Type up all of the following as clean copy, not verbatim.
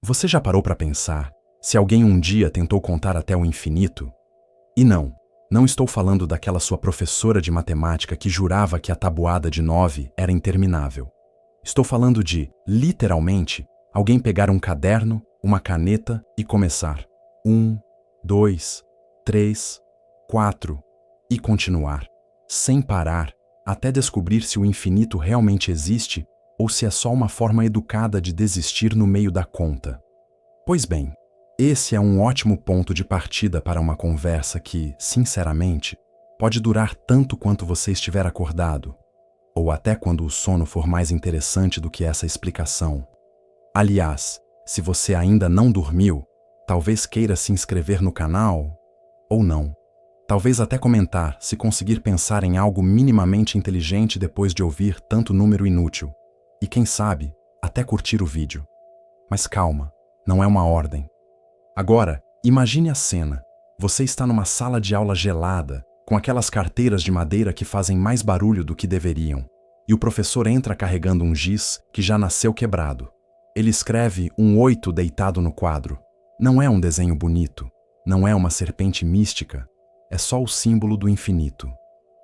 Você já parou para pensar se alguém um dia tentou contar até o infinito? E não estou falando daquela sua professora de matemática que jurava que a tabuada de 9 era interminável. Estou falando de, literalmente, alguém pegar um caderno, uma caneta e começar. 1, 2, 3, 4 e continuar, sem parar, até descobrir se o infinito realmente existe ou se é só uma forma educada de desistir no meio da conta. Pois bem, esse é um ótimo ponto de partida para uma conversa que, sinceramente, pode durar tanto quanto você estiver acordado, ou até quando o sono for mais interessante do que essa explicação. Aliás, se você ainda não dormiu, talvez queira se inscrever no canal, ou não. Talvez até comentar se conseguir pensar em algo minimamente inteligente depois de ouvir tanto número inútil. E quem sabe, até curtir o vídeo. Mas calma, não é uma ordem. Agora, imagine a cena. Você está numa sala de aula gelada, com aquelas carteiras de madeira que fazem mais barulho do que deveriam. E o professor entra carregando um giz que já nasceu quebrado. Ele escreve um 8 deitado no quadro. Não é um desenho bonito, não é uma serpente mística, é só o símbolo do infinito.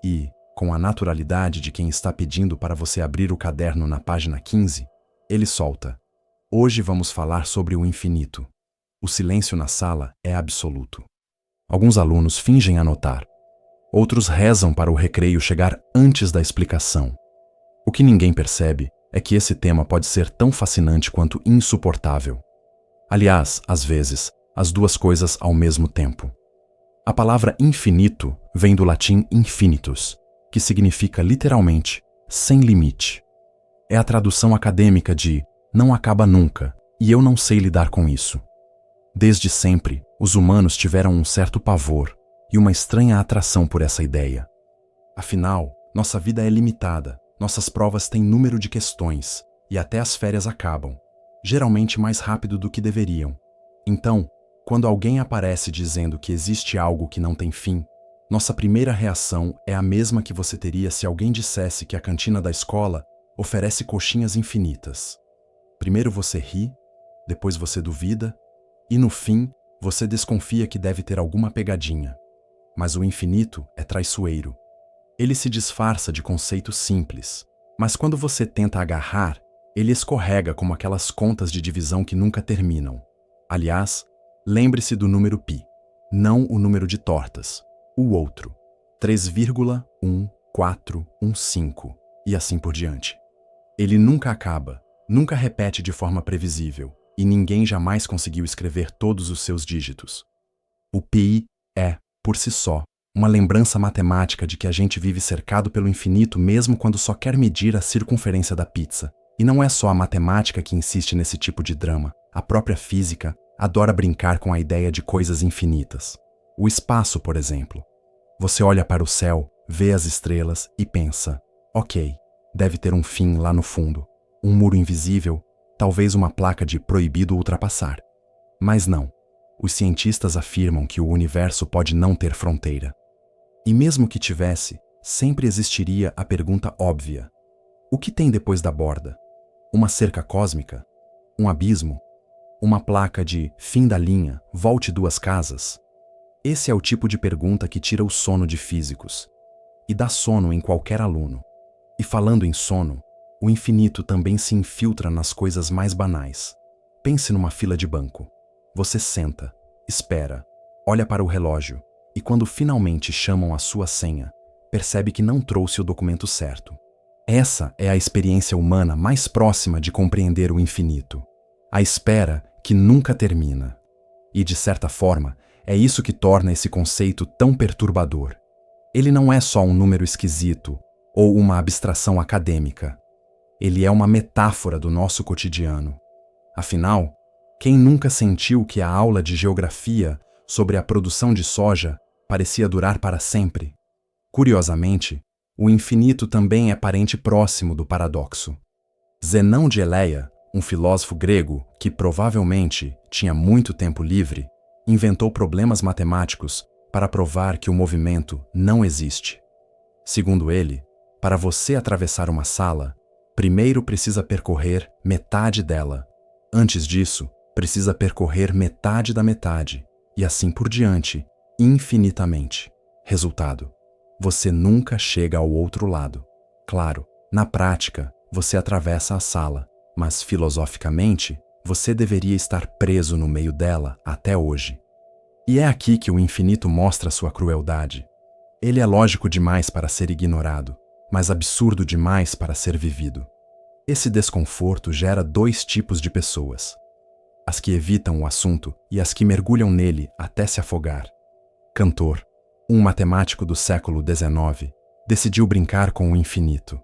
E, com a naturalidade de quem está pedindo para você abrir o caderno na página 15, ele solta. Hoje vamos falar sobre o infinito. O silêncio na sala é absoluto. Alguns alunos fingem anotar. Outros rezam para o recreio chegar antes da explicação. O que ninguém percebe é que esse tema pode ser tão fascinante quanto insuportável. Aliás, às vezes, as duas coisas ao mesmo tempo. A palavra infinito vem do latim infinitus, que significa literalmente sem limite. É a tradução acadêmica de não acaba nunca, e eu não sei lidar com isso. Desde sempre, os humanos tiveram um certo pavor e uma estranha atração por essa ideia. Afinal, nossa vida é limitada, nossas provas têm número de questões e até as férias acabam, geralmente mais rápido do que deveriam. Então, quando alguém aparece dizendo que existe algo que não tem fim, nossa primeira reação é a mesma que você teria se alguém dissesse que a cantina da escola oferece coxinhas infinitas. Primeiro você ri, depois você duvida, e no fim você desconfia que deve ter alguma pegadinha. Mas o infinito é traiçoeiro. Ele se disfarça de conceito simples, mas quando você tenta agarrar, ele escorrega como aquelas contas de divisão que nunca terminam. Aliás, lembre-se do número π, não o número de tortas, o outro, 3,1415 e assim por diante. Ele nunca acaba, nunca repete de forma previsível, e ninguém jamais conseguiu escrever todos os seus dígitos. O π é, por si só, uma lembrança matemática de que a gente vive cercado pelo infinito mesmo quando só quer medir a circunferência da pizza. E não é só a matemática que insiste nesse tipo de drama. A própria física adora brincar com a ideia de coisas infinitas. O espaço, por exemplo. Você olha para o céu, vê as estrelas e pensa, ok, deve ter um fim lá no fundo. Um muro invisível, talvez uma placa de proibido ultrapassar. Mas não. Os cientistas afirmam que o universo pode não ter fronteira. E mesmo que tivesse, sempre existiria a pergunta óbvia. O que tem depois da borda? Uma cerca cósmica? Um abismo? Uma placa de fim da linha, volte 2 casas? Esse é o tipo de pergunta que tira o sono de físicos. E dá sono em qualquer aluno. E falando em sono, o infinito também se infiltra nas coisas mais banais. Pense numa fila de banco. Você senta, espera, olha para o relógio e quando finalmente chamam a sua senha, percebe que não trouxe o documento certo. Essa é a experiência humana mais próxima de compreender o infinito. A espera que nunca termina. E, de certa forma, é isso que torna esse conceito tão perturbador. Ele não é só um número esquisito ou uma abstração acadêmica. Ele é uma metáfora do nosso cotidiano. Afinal, quem nunca sentiu que a aula de geografia sobre a produção de soja parecia durar para sempre? Curiosamente, o infinito também é parente próximo do paradoxo. Zenão de Eleia, um filósofo grego que provavelmente tinha muito tempo livre, inventou problemas matemáticos para provar que o movimento não existe. Segundo ele, para você atravessar uma sala, primeiro precisa percorrer metade dela. Antes disso, precisa percorrer metade da metade, e assim por diante, infinitamente. Resultado: você nunca chega ao outro lado. Claro, na prática, você atravessa a sala, mas filosoficamente, você deveria estar preso no meio dela até hoje. E é aqui que o infinito mostra sua crueldade. Ele é lógico demais para ser ignorado, mas absurdo demais para ser vivido. Esse desconforto gera dois tipos de pessoas: as que evitam o assunto e as que mergulham nele até se afogar. Cantor, um matemático do século XIX, decidiu brincar com o infinito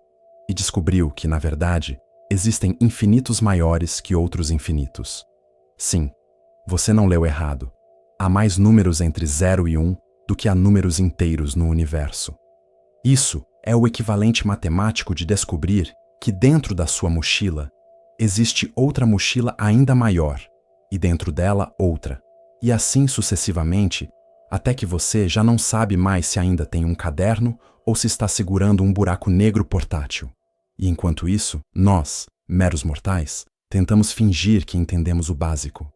e descobriu que, na verdade, existem infinitos maiores que outros infinitos. Sim, você não leu errado. Há mais números entre 0 e 1 do que há números inteiros no universo. Isso é o equivalente matemático de descobrir que dentro da sua mochila existe outra mochila ainda maior, e dentro dela outra, e assim sucessivamente, até que você já não sabe mais se ainda tem um caderno ou se está segurando um buraco negro portátil. E enquanto isso, nós, meros mortais, tentamos fingir que entendemos o básico.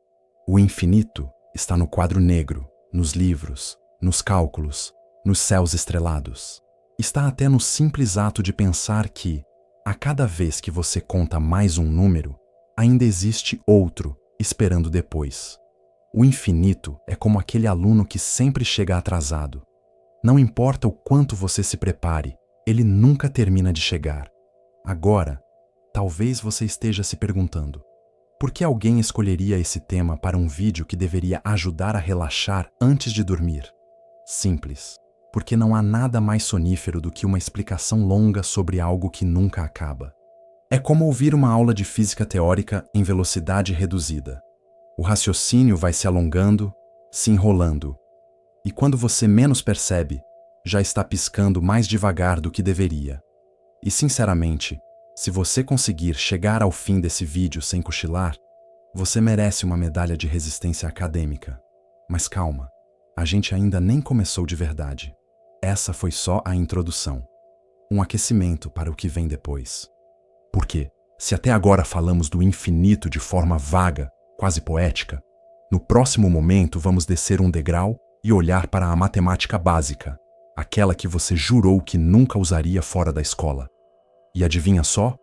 O infinito está no quadro negro, nos livros, nos cálculos, nos céus estrelados. Está até no simples ato de pensar que, a cada vez que você conta mais um número, ainda existe outro esperando depois. O infinito é como aquele aluno que sempre chega atrasado. Não importa o quanto você se prepare, ele nunca termina de chegar. Agora, talvez você esteja se perguntando: por que alguém escolheria esse tema para um vídeo que deveria ajudar a relaxar antes de dormir? Simples. Porque não há nada mais sonífero do que uma explicação longa sobre algo que nunca acaba. É como ouvir uma aula de física teórica em velocidade reduzida. O raciocínio vai se alongando, se enrolando, e quando você menos percebe, já está piscando mais devagar do que deveria. E sinceramente, se você conseguir chegar ao fim desse vídeo sem cochilar, você merece uma medalha de resistência acadêmica. Mas calma, a gente ainda nem começou de verdade. Essa foi só a introdução. Um aquecimento para o que vem depois. Porque, se até agora falamos do infinito de forma vaga, quase poética, no próximo momento vamos descer um degrau e olhar para a matemática básica, aquela que você jurou que nunca usaria fora da escola. E adivinha só?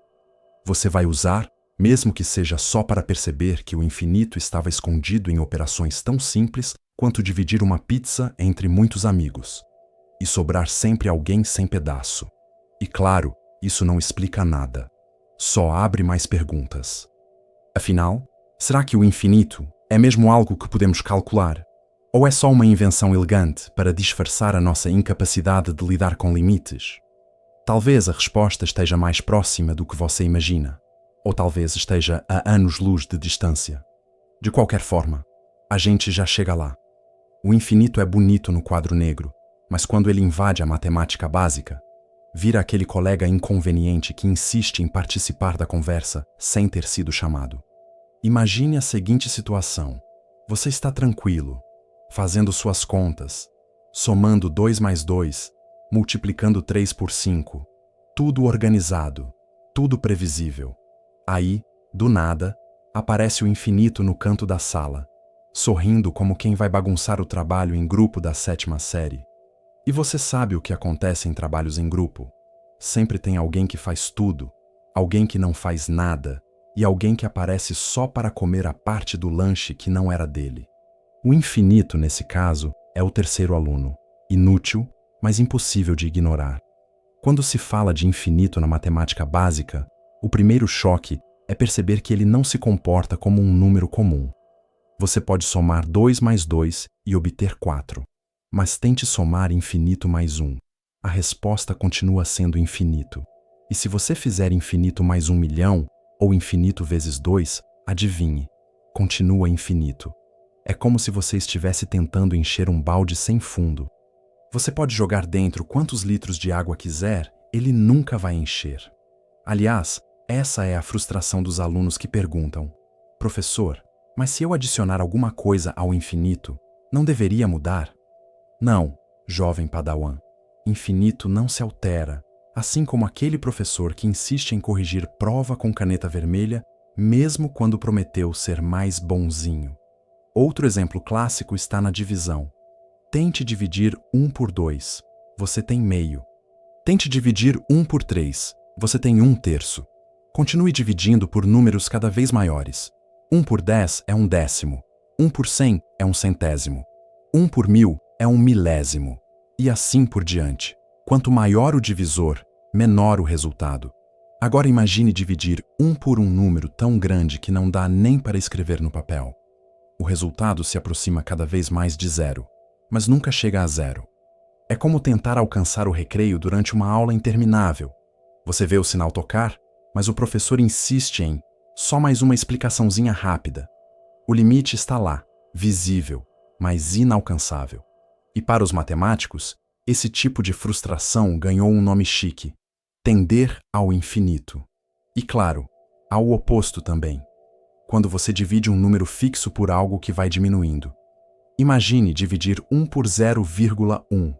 Você vai usar, mesmo que seja só para perceber que o infinito estava escondido em operações tão simples quanto dividir uma pizza entre muitos amigos. E sobrar sempre alguém sem pedaço. E claro, isso não explica nada. Só abre mais perguntas. Afinal, será que o infinito é mesmo algo que podemos calcular? Ou é só uma invenção elegante para disfarçar a nossa incapacidade de lidar com limites? Talvez a resposta esteja mais próxima do que você imagina. Ou talvez esteja a anos-luz de distância. De qualquer forma, a gente já chega lá. O infinito é bonito no quadro negro, mas quando ele invade a matemática básica, vira aquele colega inconveniente que insiste em participar da conversa sem ter sido chamado. Imagine a seguinte situação. Você está tranquilo, fazendo suas contas, somando 2 mais 2, multiplicando 3 por 5, tudo organizado, tudo previsível. Aí, do nada, aparece o infinito no canto da sala, sorrindo como quem vai bagunçar o trabalho em grupo da 7ª série. E você sabe o que acontece em trabalhos em grupo. Sempre tem alguém que faz tudo, alguém que não faz nada e alguém que aparece só para comer a parte do lanche que não era dele. O infinito, nesse caso, é o terceiro aluno, inútil, mas impossível de ignorar. Quando se fala de infinito na matemática básica, o primeiro choque é perceber que ele não se comporta como um número comum. Você pode somar 2 mais 2 e obter 4. Mas tente somar infinito mais 1. A resposta continua sendo infinito. E se você fizer infinito mais 1 milhão, ou infinito vezes 2, adivinhe, continua infinito. É como se você estivesse tentando encher um balde sem fundo. Você pode jogar dentro quantos litros de água quiser, ele nunca vai encher. Aliás, essa é a frustração dos alunos que perguntam: professor, mas se eu adicionar alguma coisa ao infinito, não deveria mudar? Não, jovem padawan. Infinito não se altera, assim como aquele professor que insiste em corrigir prova com caneta vermelha, mesmo quando prometeu ser mais bonzinho. Outro exemplo clássico está na divisão. Tente dividir 1 por 2, você tem meio. Tente dividir 1 por 3, você tem 1/3. Continue dividindo por números cada vez maiores. 1 por 10 é 1/10. 1 por 100 é 1/100. 1 por 1000 é 1/1000. E assim por diante. Quanto maior o divisor, menor o resultado. Agora imagine dividir 1 por um número tão grande que não dá nem para escrever no papel. O resultado se aproxima cada vez mais de zero, mas nunca chega a zero. É como tentar alcançar o recreio durante uma aula interminável. Você vê o sinal tocar, mas o professor insiste em só mais uma explicaçãozinha rápida. O limite está lá, visível, mas inalcançável. E para os matemáticos, esse tipo de frustração ganhou um nome chique: tender ao infinito. E claro, ao oposto também. Quando você divide um número fixo por algo que vai diminuindo. Imagine dividir 1 por 0,1.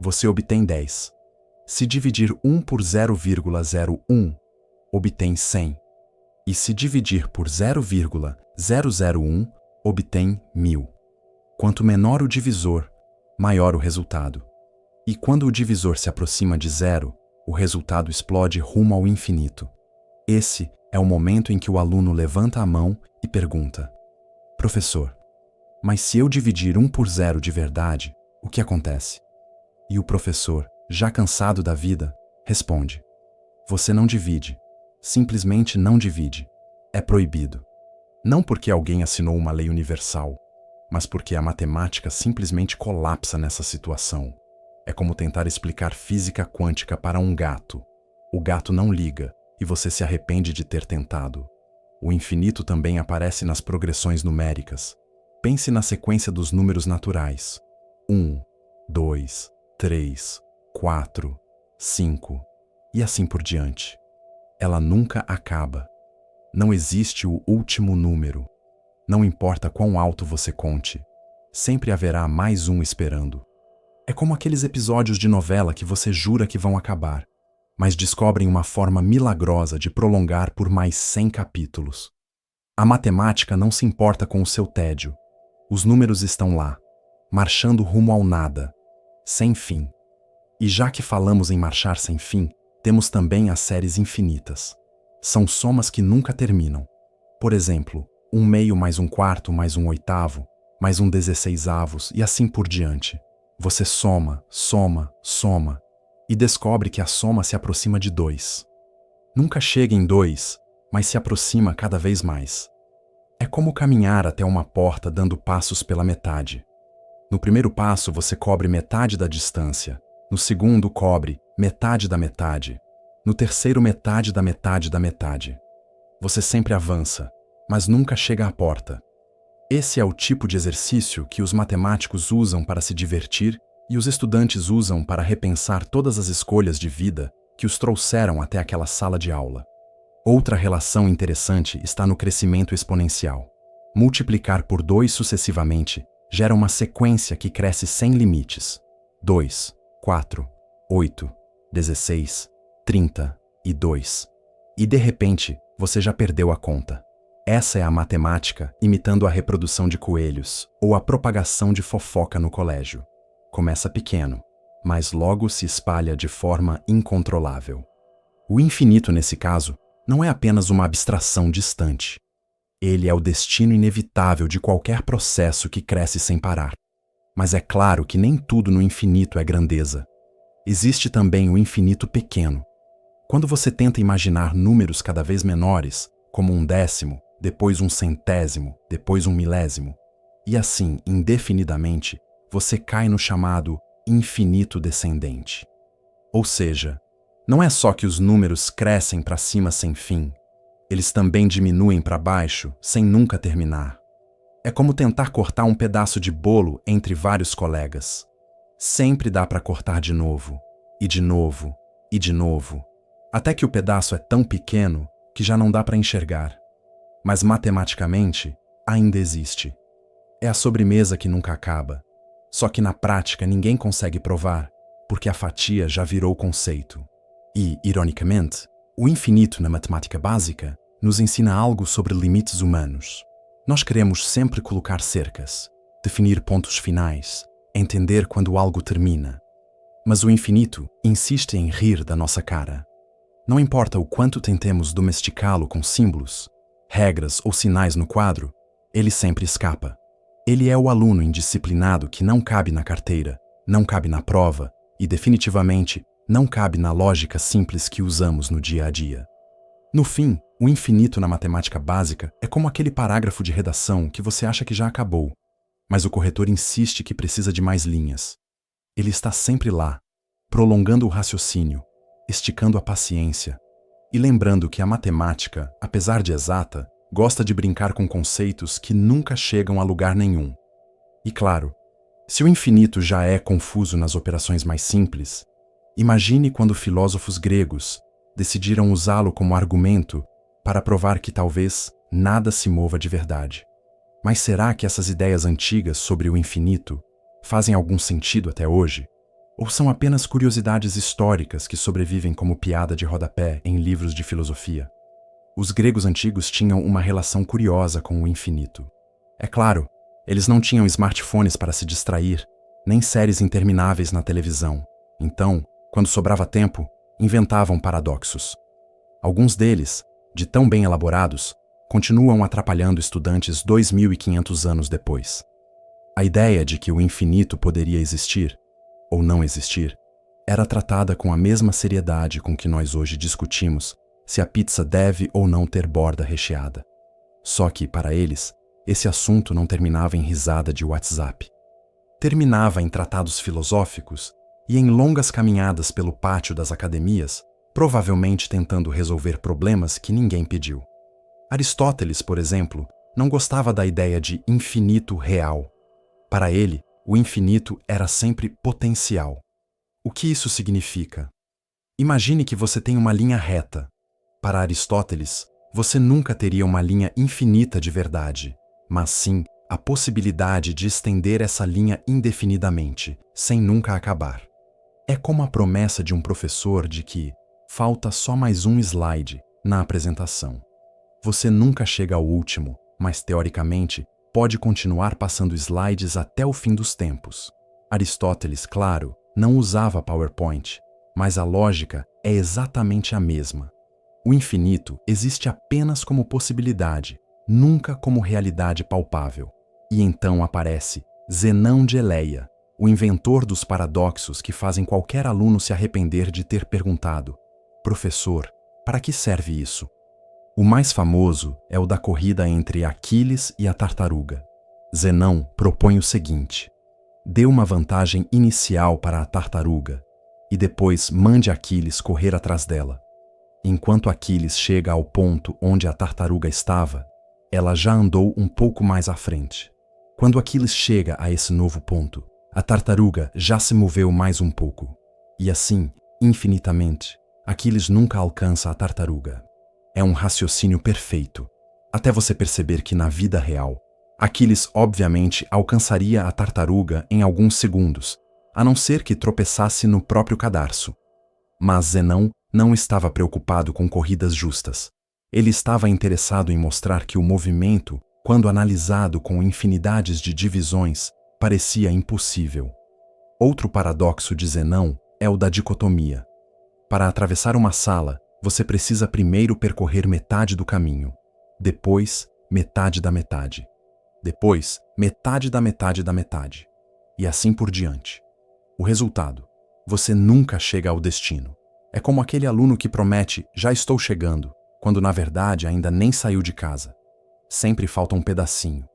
Você obtém 10. Se dividir 1 por 0,01, obtém 100. E se dividir por 0,001, obtém 1000. Quanto menor o divisor, maior o resultado. E quando o divisor se aproxima de zero, o resultado explode rumo ao infinito. Esse é o momento em que o aluno levanta a mão e pergunta: Professor, mas se eu dividir 1 por 0 de verdade, o que acontece? E o professor, já cansado da vida, responde: Você não divide. Simplesmente não divide. É proibido. Não porque alguém assinou uma lei universal, mas porque a matemática simplesmente colapsa nessa situação. É como tentar explicar física quântica para um gato. O gato não liga e você se arrepende de ter tentado. O infinito também aparece nas progressões numéricas. Pense na sequência dos números naturais. 1, 2, 3, 4, 5 e assim por diante. Ela nunca acaba. Não existe o último número. Não importa quão alto você conte, sempre haverá mais um esperando. É como aqueles episódios de novela que você jura que vão acabar, mas descobrem uma forma milagrosa de prolongar por mais 100 capítulos. A matemática não se importa com o seu tédio. Os números estão lá, marchando rumo ao nada, sem fim. E já que falamos em marchar sem fim, temos também as séries infinitas. São somas que nunca terminam. Por exemplo, 1/2 mais 1/4 mais 1/8, mais 1/16 e assim por diante. Você soma, soma, soma e descobre que a soma se aproxima de 2. Nunca chega em 2, mas se aproxima cada vez mais. É como caminhar até uma porta dando passos pela metade. No primeiro passo você cobre metade da distância, no segundo cobre metade da metade, no terceiro metade da metade da metade. Você sempre avança, mas nunca chega à porta. Esse é o tipo de exercício que os matemáticos usam para se divertir e os estudantes usam para repensar todas as escolhas de vida que os trouxeram até aquela sala de aula. Outra relação interessante está no crescimento exponencial. Multiplicar por 2 sucessivamente gera uma sequência que cresce sem limites. 2, 4, 8, 16, 32. E de repente, você já perdeu a conta. Essa é a matemática imitando a reprodução de coelhos ou a propagação de fofoca no colégio. Começa pequeno, mas logo se espalha de forma incontrolável. O infinito, nesse caso, não é apenas uma abstração distante. Ele é o destino inevitável de qualquer processo que cresce sem parar. Mas é claro que nem tudo no infinito é grandeza. Existe também o infinito pequeno. Quando você tenta imaginar números cada vez menores, como 1/10, depois 1/100, depois 1/1000, e assim indefinidamente, você cai no chamado infinito descendente. Ou seja, não é só que os números crescem para cima sem fim, eles também diminuem para baixo sem nunca terminar. É como tentar cortar um pedaço de bolo entre vários colegas. Sempre dá para cortar de novo, e de novo, e de novo, até que o pedaço é tão pequeno que já não dá para enxergar. Mas matematicamente, ainda existe. É a sobremesa que nunca acaba. Só que na prática ninguém consegue provar, porque a fatia já virou conceito. E, ironicamente, o infinito na matemática básica nos ensina algo sobre limites humanos. Nós queremos sempre colocar cercas, definir pontos finais, entender quando algo termina. Mas o infinito insiste em rir da nossa cara. Não importa o quanto tentemos domesticá-lo com símbolos, regras ou sinais no quadro, ele sempre escapa. Ele é o aluno indisciplinado que não cabe na carteira, não cabe na prova e, definitivamente, não cabe na lógica simples que usamos no dia a dia. No fim, o infinito na matemática básica é como aquele parágrafo de redação que você acha que já acabou, mas o corretor insiste que precisa de mais linhas. Ele está sempre lá, prolongando o raciocínio, esticando a paciência e lembrando que a matemática, apesar de exata, gosta de brincar com conceitos que nunca chegam a lugar nenhum. E claro, se o infinito já é confuso nas operações mais simples, imagine quando filósofos gregos decidiram usá-lo como argumento para provar que talvez nada se mova de verdade. Mas será que essas ideias antigas sobre o infinito fazem algum sentido até hoje? Ou são apenas curiosidades históricas que sobrevivem como piada de rodapé em livros de filosofia? Os gregos antigos tinham uma relação curiosa com o infinito. É claro, eles não tinham smartphones para se distrair, nem séries intermináveis na televisão. Então, quando sobrava tempo, inventavam paradoxos. Alguns deles, de tão bem elaborados, continuam atrapalhando estudantes 2.500 anos depois. A ideia de que o infinito poderia existir, ou não existir, era tratada com a mesma seriedade com que nós hoje discutimos se a pizza deve ou não ter borda recheada. Só que, para eles, esse assunto não terminava em risada de WhatsApp. Terminava em tratados filosóficos e em longas caminhadas pelo pátio das academias, provavelmente tentando resolver problemas que ninguém pediu. Aristóteles, por exemplo, não gostava da ideia de infinito real. Para ele, o infinito era sempre potencial. O que isso significa? Imagine que você tem uma linha reta. Para Aristóteles, você nunca teria uma linha infinita de verdade, mas sim a possibilidade de estender essa linha indefinidamente, sem nunca acabar. É como a promessa de um professor de que falta só mais um slide na apresentação. Você nunca chega ao último, mas teoricamente pode continuar passando slides até o fim dos tempos. Aristóteles, claro, não usava PowerPoint, mas a lógica é exatamente a mesma. O infinito existe apenas como possibilidade, nunca como realidade palpável. E então aparece Zenão de Eleia, o inventor dos paradoxos que fazem qualquer aluno se arrepender de ter perguntado: professor, para que serve isso? O mais famoso é o da corrida entre Aquiles e a tartaruga. Zenão propõe o seguinte: dê uma vantagem inicial para a tartaruga e depois mande Aquiles correr atrás dela. Enquanto Aquiles chega ao ponto onde a tartaruga estava, ela já andou um pouco mais à frente. Quando Aquiles chega a esse novo ponto, a tartaruga já se moveu mais um pouco. E assim, infinitamente, Aquiles nunca alcança a tartaruga. É um raciocínio perfeito, até você perceber que na vida real, Aquiles obviamente alcançaria a tartaruga em alguns segundos, a não ser que tropeçasse no próprio cadarço. Mas Zenão não estava preocupado com corridas justas. Ele estava interessado em mostrar que o movimento, quando analisado com infinidades de divisões, parecia impossível. Outro paradoxo de Zenão é o da dicotomia. Para atravessar uma sala, você precisa primeiro percorrer metade do caminho, depois metade da metade, depois metade da metade da metade, e assim por diante. O resultado: você nunca chega ao destino. É como aquele aluno que promete "já estou chegando", quando na verdade ainda nem saiu de casa. Sempre falta um pedacinho.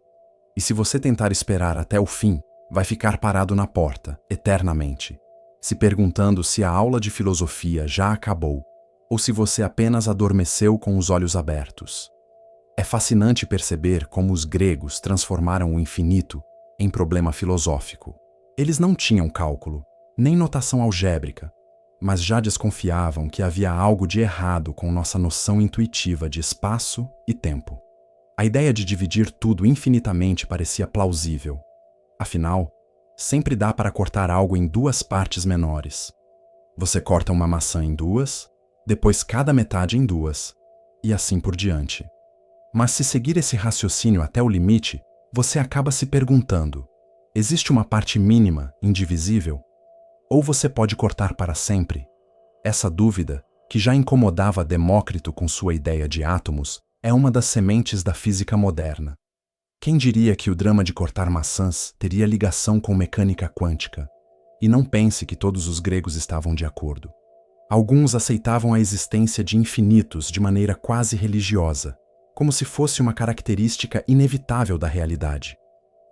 E se você tentar esperar até o fim, vai ficar parado na porta, eternamente, se perguntando se a aula de filosofia já acabou ou se você apenas adormeceu com os olhos abertos. É fascinante perceber como os gregos transformaram o infinito em problema filosófico. Eles não tinham cálculo, nem notação algébrica, mas já desconfiavam que havia algo de errado com nossa noção intuitiva de espaço e tempo. A ideia de dividir tudo infinitamente parecia plausível. Afinal, sempre dá para cortar algo em duas partes menores. Você corta uma maçã em duas, depois cada metade em duas, e assim por diante. Mas se seguir esse raciocínio até o limite, você acaba se perguntando: existe uma parte mínima, indivisível? Ou você pode cortar para sempre? Essa dúvida, que já incomodava Demócrito com sua ideia de átomos, é uma das sementes da física moderna. Quem diria que o drama de cortar maçãs teria ligação com mecânica quântica? E não pense que todos os gregos estavam de acordo. Alguns aceitavam a existência de infinitos de maneira quase religiosa, como se fosse uma característica inevitável da realidade.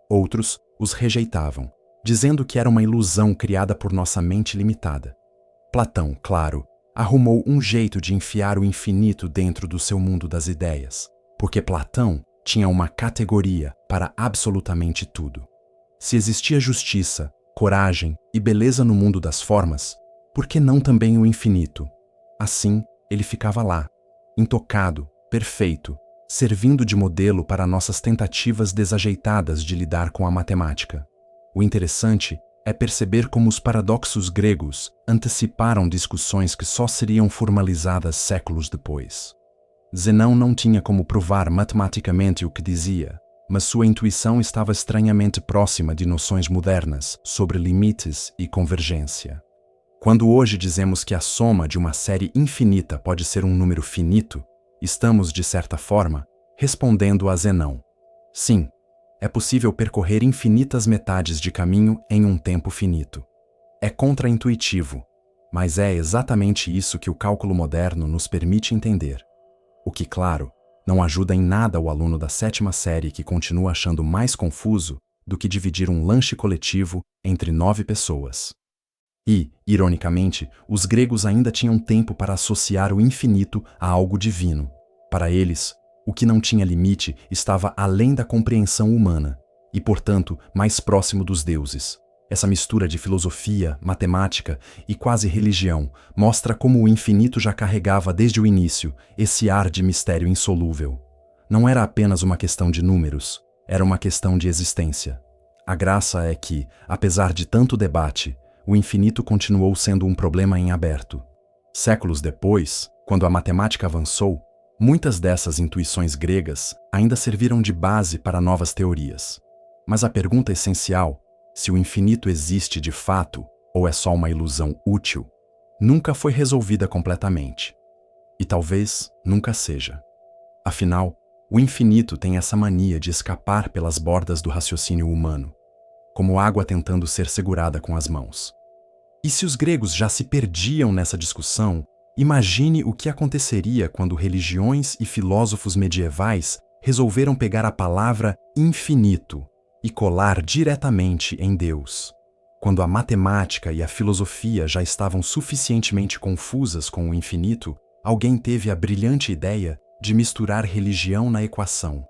Outros os rejeitavam, dizendo que era uma ilusão criada por nossa mente limitada. Platão, claro, arrumou um jeito de enfiar o infinito dentro do seu mundo das ideias, porque Platão tinha uma categoria para absolutamente tudo. Se existia justiça, coragem e beleza no mundo das formas, por que não também o infinito? Assim, ele ficava lá, intocado, perfeito, servindo de modelo para nossas tentativas desajeitadas de lidar com a matemática. O interessante é perceber como os paradoxos gregos anteciparam discussões que só seriam formalizadas séculos depois. Zenão não tinha como provar matematicamente o que dizia, mas sua intuição estava estranhamente próxima de noções modernas sobre limites e convergência. Quando hoje dizemos que a soma de uma série infinita pode ser um número finito, estamos, de certa forma, respondendo a Zenão. Sim, é possível percorrer infinitas metades de caminho em um tempo finito. É contraintuitivo, mas é exatamente isso que o cálculo moderno nos permite entender. O que, claro, não ajuda em nada o aluno da 7ª série que continua achando mais confuso do que dividir um lanche coletivo entre 9 pessoas. E, ironicamente, os gregos ainda tinham tempo para associar o infinito a algo divino. Para eles, o que não tinha limite estava além da compreensão humana e, portanto, mais próximo dos deuses. Essa mistura de filosofia, matemática e quase religião mostra como o infinito já carregava desde o início esse ar de mistério insolúvel. Não era apenas uma questão de números, era uma questão de existência. A graça é que, apesar de tanto debate, o infinito continuou sendo um problema em aberto. Séculos depois, quando a matemática avançou, muitas dessas intuições gregas ainda serviram de base para novas teorias. Mas a pergunta essencial, se o infinito existe de fato ou é só uma ilusão útil, nunca foi resolvida completamente. E talvez nunca seja. Afinal, o infinito tem essa mania de escapar pelas bordas do raciocínio humano, como água tentando ser segurada com as mãos. E se os gregos já se perdiam nessa discussão, imagine o que aconteceria quando religiões e filósofos medievais resolveram pegar a palavra infinito e colar diretamente em Deus. Quando a matemática e a filosofia já estavam suficientemente confusas com o infinito, alguém teve a brilhante ideia de misturar religião na equação.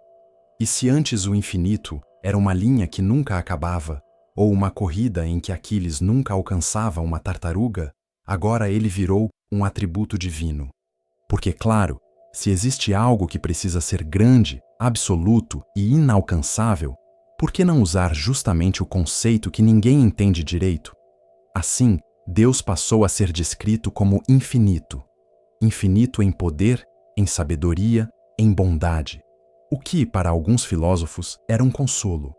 E se antes o infinito era uma linha que nunca acabava, ou uma corrida em que Aquiles nunca alcançava uma tartaruga, agora ele virou um atributo divino. Porque, claro, se existe algo que precisa ser grande, absoluto e inalcançável, por que não usar justamente o conceito que ninguém entende direito? Assim, Deus passou a ser descrito como infinito. Infinito em poder, em sabedoria, em bondade. O que, para alguns filósofos, era um consolo,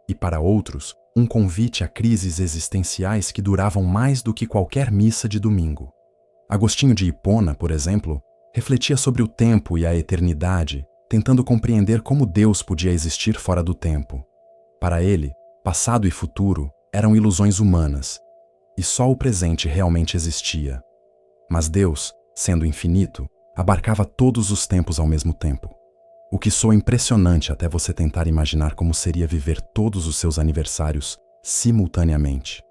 e para outros, um convite a crises existenciais que duravam mais do que qualquer missa de domingo. Agostinho de Hipona, por exemplo, refletia sobre o tempo e a eternidade, tentando compreender como Deus podia existir fora do tempo. Para ele, passado e futuro eram ilusões humanas, e só o presente realmente existia. Mas Deus, sendo infinito, abarcava todos os tempos ao mesmo tempo. O que soa impressionante até você tentar imaginar como seria viver todos os seus aniversários simultaneamente.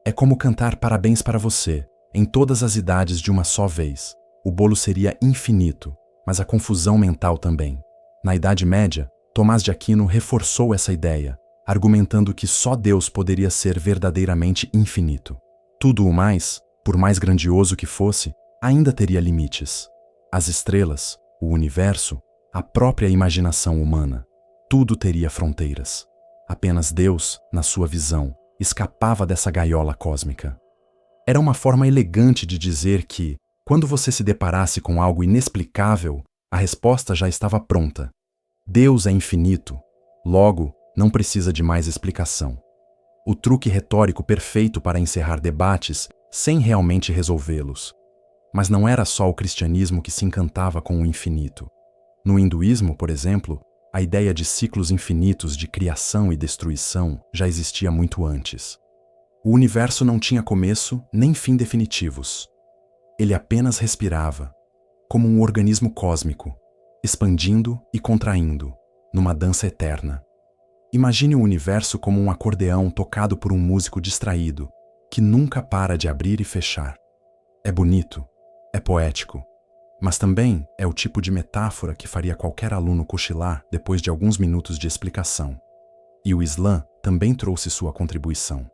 É como cantar parabéns para você, em todas as idades de uma só vez. O bolo seria infinito, mas a confusão mental também. Na Idade Média, Tomás de Aquino reforçou essa ideia, argumentando que só Deus poderia ser verdadeiramente infinito. Tudo o mais, por mais grandioso que fosse, ainda teria limites. As estrelas, o universo, a própria imaginação humana, tudo teria fronteiras. Apenas Deus, na sua visão, escapava dessa gaiola cósmica. Era uma forma elegante de dizer que, quando você se deparasse com algo inexplicável, A resposta já estava pronta. Deus é infinito, logo, não precisa de mais explicação. O truque retórico perfeito para encerrar debates sem realmente resolvê-los. Mas não era só o cristianismo que se encantava com o infinito. No hinduísmo, por exemplo, a ideia de ciclos infinitos de criação e destruição já existia muito antes. O universo não tinha começo nem fim definitivos. Ele apenas respirava, como um organismo cósmico, expandindo e contraindo, numa dança eterna. Imagine o universo como um acordeão tocado por um músico distraído, que nunca para de abrir e fechar. É bonito, é poético, mas também é o tipo de metáfora que faria qualquer aluno cochilar depois de alguns minutos de explicação. E o Islã também trouxe sua contribuição.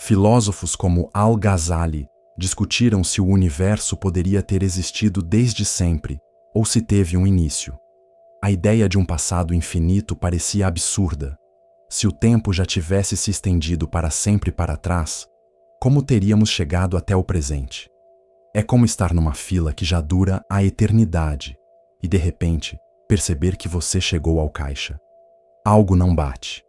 Filósofos como Al-Ghazali discutiram se o universo poderia ter existido desde sempre ou se teve um início. A ideia de um passado infinito parecia absurda. Se o tempo já tivesse se estendido para sempre para trás, como teríamos chegado até o presente? É como estar numa fila que já dura a eternidade e, de repente, perceber que você chegou ao caixa. Algo não bate.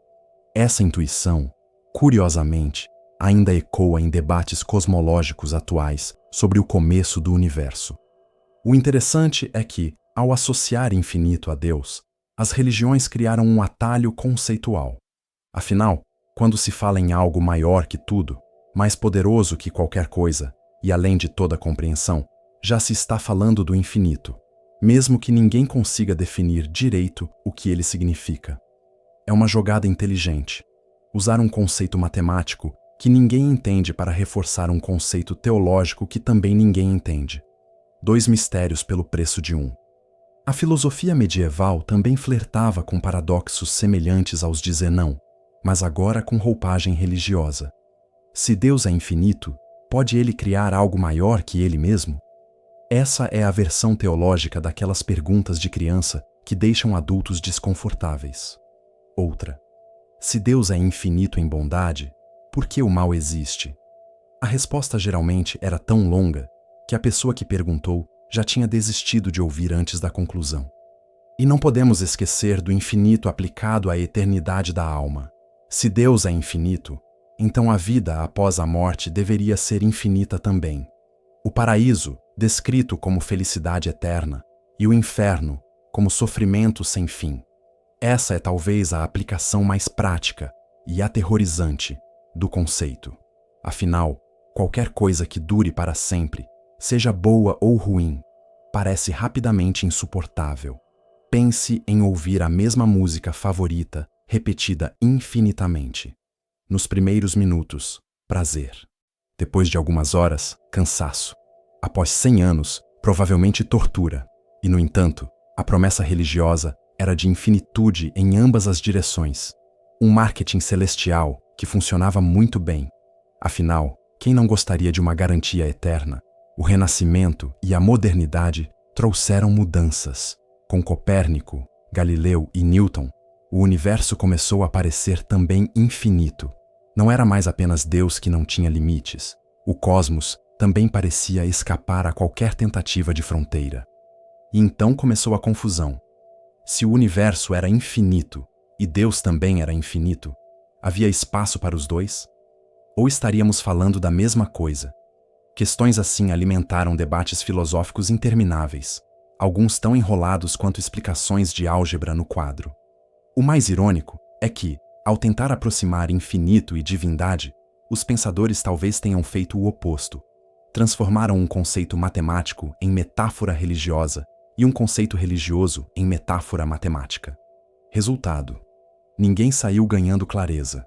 Essa intuição, curiosamente, ainda ecoa em debates cosmológicos atuais sobre o começo do universo. O interessante é que, ao associar infinito a Deus, as religiões criaram um atalho conceitual. Afinal, quando se fala em algo maior que tudo, mais poderoso que qualquer coisa, e além de toda compreensão, já se está falando do infinito, mesmo que ninguém consiga definir direito o que ele significa. É uma jogada inteligente. Usar um conceito matemático que ninguém entende para reforçar um conceito teológico que também ninguém entende. 2 mistérios pelo preço de um. A filosofia medieval também flertava com paradoxos semelhantes aos de Zenão, mas agora com roupagem religiosa. Se Deus é infinito, pode ele criar algo maior que ele mesmo? Essa é a versão teológica daquelas perguntas de criança que deixam adultos desconfortáveis. Outra. Se Deus é infinito em bondade, por que o mal existe? A resposta geralmente era tão longa que a pessoa que perguntou já tinha desistido de ouvir antes da conclusão. E não podemos esquecer do infinito aplicado à eternidade da alma. Se Deus é infinito, então a vida após a morte deveria ser infinita também. O paraíso, descrito como felicidade eterna, e o inferno, como sofrimento sem fim. Essa é talvez a aplicação mais prática e aterrorizante do conceito. Afinal, qualquer coisa que dure para sempre, seja boa ou ruim, parece rapidamente insuportável. Pense em ouvir a mesma música favorita repetida infinitamente. Nos primeiros minutos, prazer. Depois de algumas horas, cansaço. Após 100 anos, provavelmente tortura. E, no entanto, a promessa religiosa era de infinitude em ambas as direções. Um marketing celestial que funcionava muito bem. Afinal, quem não gostaria de uma garantia eterna? O Renascimento e a modernidade trouxeram mudanças. Com Copérnico, Galileu e Newton, o universo começou a parecer também infinito. Não era mais apenas Deus que não tinha limites. O cosmos também parecia escapar a qualquer tentativa de fronteira. E então começou a confusão. Se o universo era infinito e Deus também era infinito, havia espaço para os dois? Ou estaríamos falando da mesma coisa? Questões assim alimentaram debates filosóficos intermináveis, alguns tão enrolados quanto explicações de álgebra no quadro. O mais irônico é que, ao tentar aproximar infinito e divindade, os pensadores talvez tenham feito o oposto. Transformaram um conceito matemático em metáfora religiosa e um conceito religioso em metáfora matemática. Resultado: ninguém saiu ganhando clareza.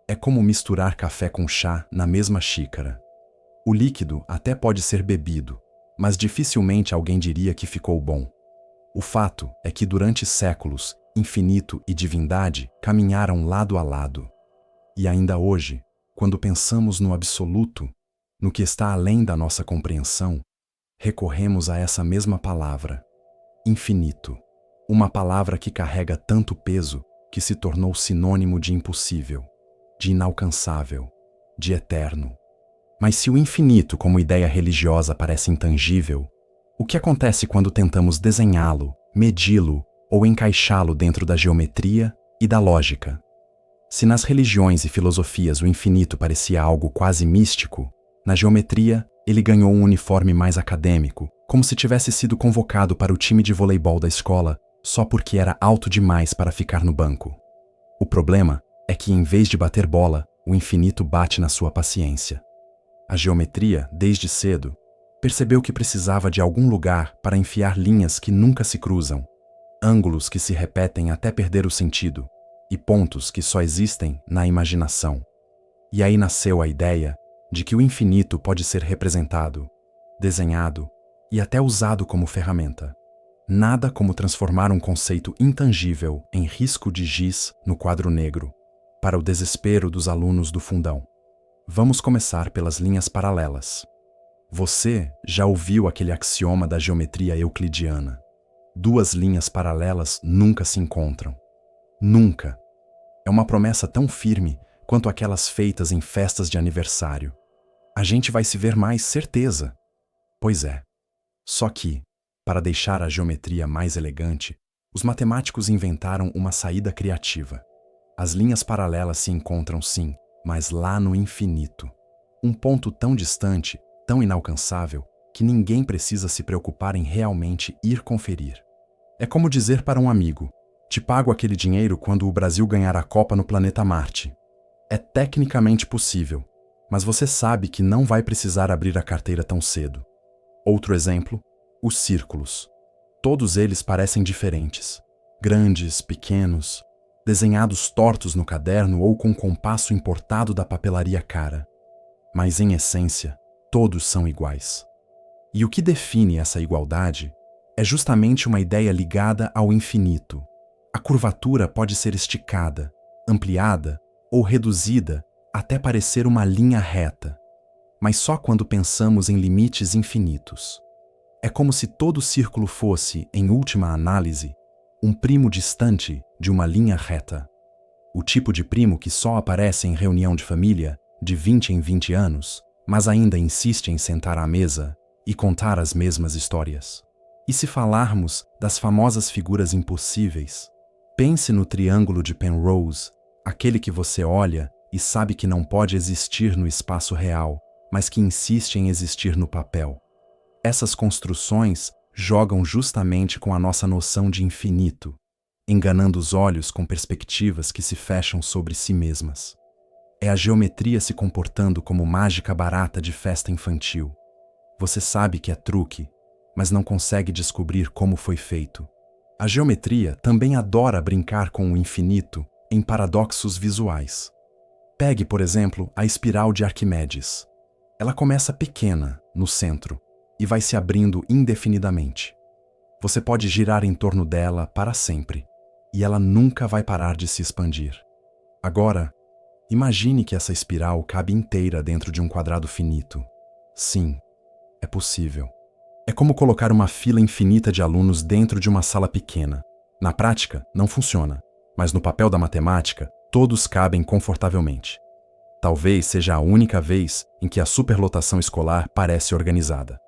É como misturar café com chá na mesma xícara. O líquido até pode ser bebido, mas dificilmente alguém diria que ficou bom. O fato é que durante séculos, infinito e divindade caminharam lado a lado. E ainda hoje, quando pensamos no absoluto, no que está além da nossa compreensão, recorremos a essa mesma palavra, infinito. Uma palavra que carrega tanto peso que se tornou sinônimo de impossível, de inalcançável, de eterno. Mas se o infinito como ideia religiosa parece intangível, O que acontece quando tentamos desenhá-lo, medi-lo ou encaixá-lo dentro da geometria e da lógica? Se nas religiões e filosofias o infinito parecia algo quase místico, na geometria ele ganhou um uniforme mais acadêmico, como se tivesse sido convocado para o time de voleibol da escola só porque era alto demais para ficar no banco. O problema é que, em vez de bater bola, o infinito bate na sua paciência. A geometria, desde cedo, percebeu que precisava de algum lugar para enfiar linhas que nunca se cruzam, ângulos que se repetem até perder o sentido, e pontos que só existem na imaginação. E aí nasceu a ideia de que o infinito pode ser representado, desenhado e até usado como ferramenta. Nada como transformar um conceito intangível em risco de giz no quadro negro, para o desespero dos alunos do fundão. Vamos começar pelas linhas paralelas. Você já ouviu aquele axioma da geometria euclidiana? Duas linhas paralelas nunca se encontram. Nunca. É uma promessa tão firme quanto aquelas feitas em festas de aniversário. A gente vai se ver mais, certeza. Pois é. Só que, para deixar a geometria mais elegante, os matemáticos inventaram uma saída criativa. As linhas paralelas se encontram sim, mas lá no infinito. Um ponto tão distante, tão inalcançável, que ninguém precisa se preocupar em realmente ir conferir. É como dizer para um amigo: te pago aquele dinheiro quando o Brasil ganhar a Copa no planeta Marte. É tecnicamente possível, mas você sabe que não vai precisar abrir a carteira tão cedo. Outro exemplo: os círculos. Todos eles parecem diferentes. Grandes, pequenos, desenhados tortos no caderno ou com compasso importado da papelaria cara. Mas, em essência, todos são iguais. E o que define essa igualdade é justamente uma ideia ligada ao infinito. A curvatura pode ser esticada, ampliada ou reduzida até parecer uma linha reta, mas só quando pensamos em limites infinitos. É como se todo círculo fosse, em última análise, um primo distante de uma linha reta. O tipo de primo que só aparece em reunião de família de 20 em 20 anos, mas ainda insiste em sentar à mesa e contar as mesmas histórias. E se falarmos das famosas figuras impossíveis, pense no triângulo de Penrose, aquele que você olha e sabe que não pode existir no espaço real, mas que insiste em existir no papel. Essas construções jogam justamente com a nossa noção de infinito, enganando os olhos com perspectivas que se fecham sobre si mesmas. É a geometria se comportando como mágica barata de festa infantil. Você sabe que é truque, mas não consegue descobrir como foi feito. A geometria também adora brincar com o infinito em paradoxos visuais. Pegue, por exemplo, a espiral de Arquimedes. Ela começa pequena, no centro, e vai se abrindo indefinidamente. Você pode girar em torno dela para sempre, e ela nunca vai parar de se expandir. Agora, imagine que essa espiral cabe inteira dentro de um quadrado finito. Sim, é possível. É como colocar uma fila infinita de alunos dentro de uma sala pequena. Na prática, não funciona, mas no papel da matemática, todos cabem confortavelmente. Talvez seja a única vez em que a superlotação escolar parece organizada.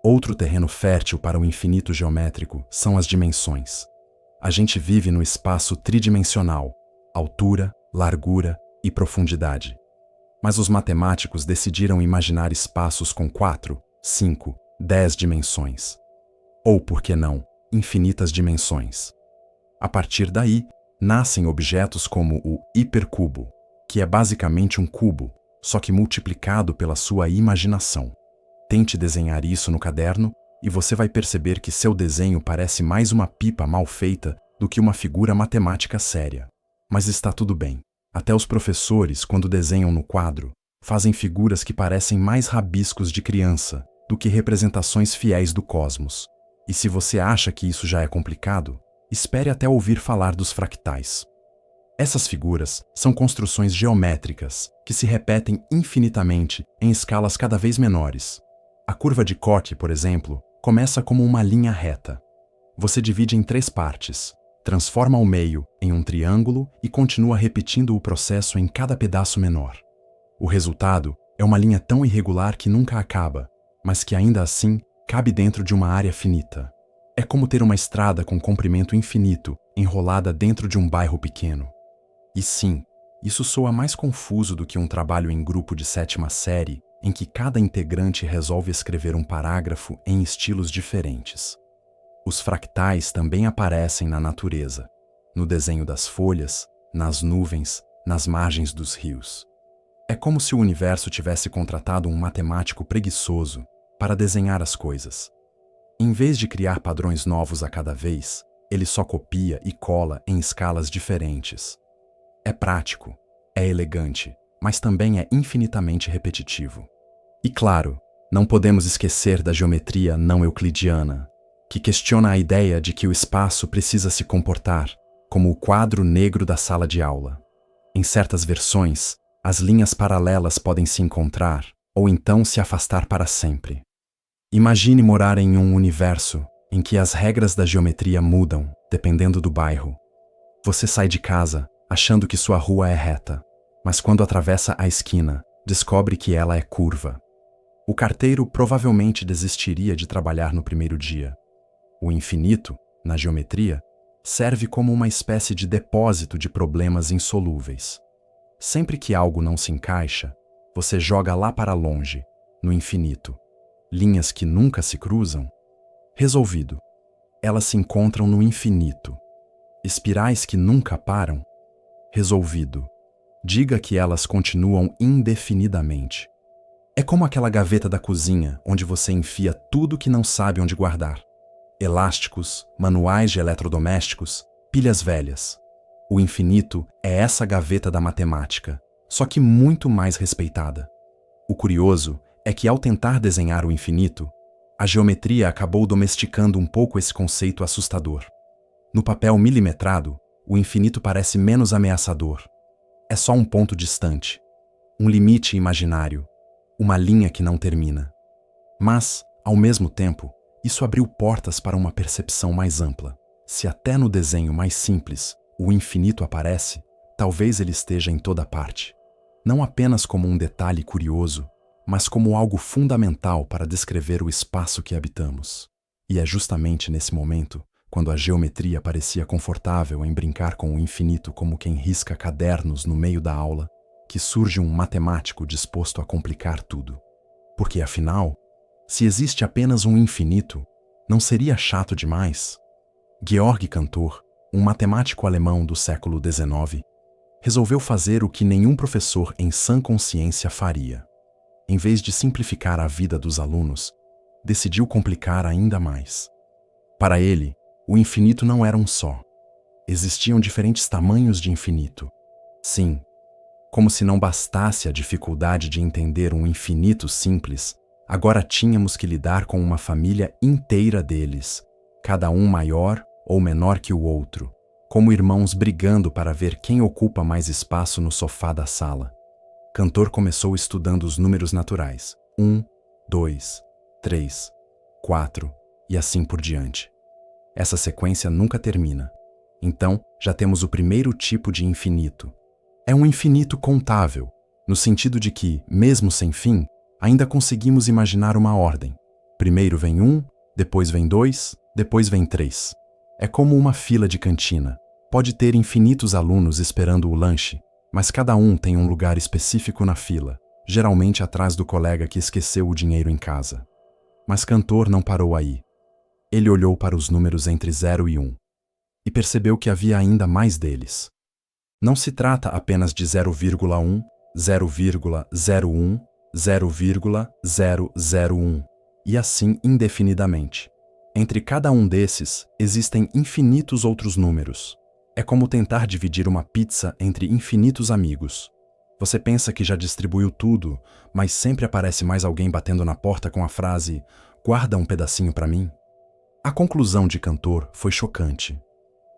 Outro terreno fértil para o infinito geométrico são as dimensões. A gente vive no espaço tridimensional, altura, largura e profundidade. Mas os matemáticos decidiram imaginar espaços com 4, 5, 10 dimensões. Ou, por que não, infinitas dimensões. A partir daí, nascem objetos como o hipercubo, que é basicamente um cubo, só que multiplicado pela sua imaginação. Tente desenhar isso no caderno e você vai perceber que seu desenho parece mais uma pipa mal feita do que uma figura matemática séria. Mas está tudo bem. Até os professores, quando desenham no quadro, fazem figuras que parecem mais rabiscos de criança do que representações fiéis do cosmos. E se você acha que isso já é complicado, espere até ouvir falar dos fractais. Essas figuras são construções geométricas que se repetem infinitamente em escalas cada vez menores. A curva de Koch, por exemplo, começa como uma linha reta. Você divide em 3 partes, transforma o meio em um triângulo e continua repetindo o processo em cada pedaço menor. O resultado é uma linha tão irregular que nunca acaba, mas que ainda assim cabe dentro de uma área finita. É como ter uma estrada com comprimento infinito enrolada dentro de um bairro pequeno. E sim, isso soa mais confuso do que um trabalho em grupo de 7ª série em que cada integrante resolve escrever um parágrafo em estilos diferentes. Os fractais também aparecem na natureza, no desenho das folhas, nas nuvens, nas margens dos rios. É como se o universo tivesse contratado um matemático preguiçoso para desenhar as coisas. Em vez de criar padrões novos a cada vez, ele só copia e cola em escalas diferentes. É prático, é elegante, mas também é infinitamente repetitivo. E claro, não podemos esquecer da geometria não euclidiana, que questiona a ideia de que o espaço precisa se comportar como o quadro negro da sala de aula. Em certas versões, as linhas paralelas podem se encontrar ou então se afastar para sempre. Imagine morar em um universo em que as regras da geometria mudam dependendo do bairro. Você sai de casa achando que sua rua é reta, mas quando atravessa a esquina, descobre que ela é curva. O carteiro provavelmente desistiria de trabalhar no primeiro dia. O infinito, na geometria, serve como uma espécie de depósito de problemas insolúveis. Sempre que algo não se encaixa, você joga lá para longe, no infinito. Linhas que nunca se cruzam? Resolvido. Elas se encontram no infinito. Espirais que nunca param? Resolvido. Diga que elas continuam indefinidamente. É como aquela gaveta da cozinha onde você enfia tudo que não sabe onde guardar. Elásticos, manuais de eletrodomésticos, pilhas velhas. O infinito é essa gaveta da matemática, só que muito mais respeitada. O curioso é que, ao tentar desenhar o infinito, a geometria acabou domesticando um pouco esse conceito assustador. No papel milimetrado, o infinito parece menos ameaçador. É só um ponto distante, um limite imaginário, uma linha que não termina. Mas, ao mesmo tempo, isso abriu portas para uma percepção mais ampla. Se até no desenho mais simples o infinito aparece, talvez ele esteja em toda parte. Não apenas como um detalhe curioso, mas como algo fundamental para descrever o espaço que habitamos. E é justamente nesse momento, quando a geometria parecia confortável em brincar com o infinito como quem risca cadernos no meio da aula, que surge um matemático disposto a complicar tudo. Porque, afinal, se existe apenas um infinito, não seria chato demais? Georg Cantor, um matemático alemão do século XIX, resolveu fazer o que nenhum professor em sã consciência faria. Em vez de simplificar a vida dos alunos, decidiu complicar ainda mais. Para ele, o infinito não era um só. Existiam diferentes tamanhos de infinito. Sim, como se não bastasse a dificuldade de entender um infinito simples, agora tínhamos que lidar com uma família inteira deles, cada um maior ou menor que o outro, como irmãos brigando para ver quem ocupa mais espaço no sofá da sala. Cantor começou estudando os números naturais, 1, 2, 3, 4 e assim por diante. Essa sequência nunca termina. Então, já temos o primeiro tipo de infinito. É um infinito contável, no sentido de que, mesmo sem fim, ainda conseguimos imaginar uma ordem. Primeiro vem 1, depois vem 2, depois vem 3. É como uma fila de cantina. Pode ter infinitos alunos esperando o lanche, mas cada um tem um lugar específico na fila, geralmente atrás do colega que esqueceu o dinheiro em casa. Mas Cantor não parou aí. Ele olhou para os números entre 0 e 1 e percebeu que havia ainda mais deles. Não se trata apenas de 0,1, 0,01, 0,001 e assim indefinidamente. Entre cada um desses, existem infinitos outros números. É como tentar dividir uma pizza entre infinitos amigos. Você pensa que já distribuiu tudo, mas sempre aparece mais alguém batendo na porta com a frase "Guarda um pedacinho para mim?". A conclusão de Cantor foi chocante.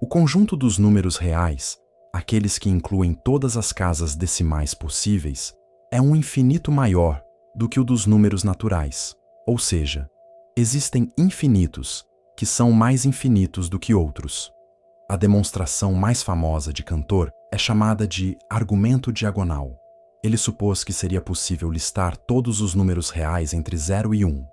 O conjunto dos números reais, aqueles que incluem todas as casas decimais possíveis, é um infinito maior do que o dos números naturais. Ou seja, existem infinitos que são mais infinitos do que outros. A demonstração mais famosa de Cantor é chamada de argumento diagonal. Ele supôs que seria possível listar todos os números reais entre 0 e 1.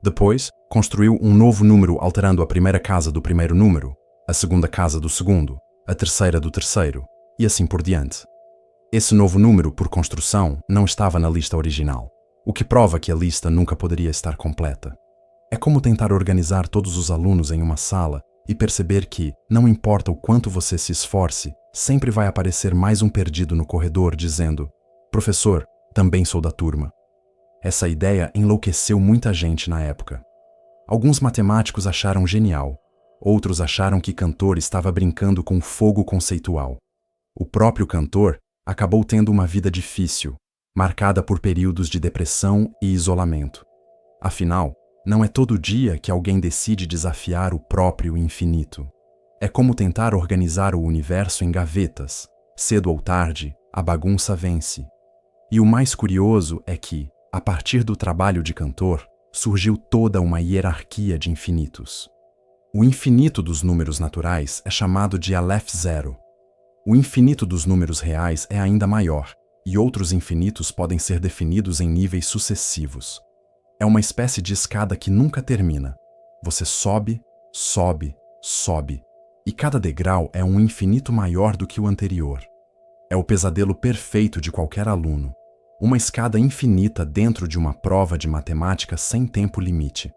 Depois, construiu um novo número alterando a primeira casa do primeiro número, a segunda casa do segundo, a terceira do terceiro, e assim por diante. Esse novo número, por construção, não estava na lista original, o que prova que a lista nunca poderia estar completa. É como tentar organizar todos os alunos em uma sala e perceber que, não importa o quanto você se esforce, sempre vai aparecer mais um perdido no corredor dizendo: "Professor, também sou da turma." Essa ideia enlouqueceu muita gente na época. Alguns matemáticos acharam genial, outros acharam que Cantor estava brincando com fogo conceitual. O próprio Cantor acabou tendo uma vida difícil, marcada por períodos de depressão e isolamento. Afinal, não é todo dia que alguém decide desafiar o próprio infinito. É como tentar organizar o universo em gavetas. Cedo ou tarde, a bagunça vence. E o mais curioso é que, a partir do trabalho de Cantor, surgiu toda uma hierarquia de infinitos. O infinito dos números naturais é chamado de Aleph Zero. O infinito dos números reais é ainda maior, e outros infinitos podem ser definidos em níveis sucessivos. É uma espécie de escada que nunca termina. Você sobe, sobe, sobe, e cada degrau é um infinito maior do que o anterior. É o pesadelo perfeito de qualquer aluno. Uma escada infinita dentro de uma prova de matemática sem tempo limite.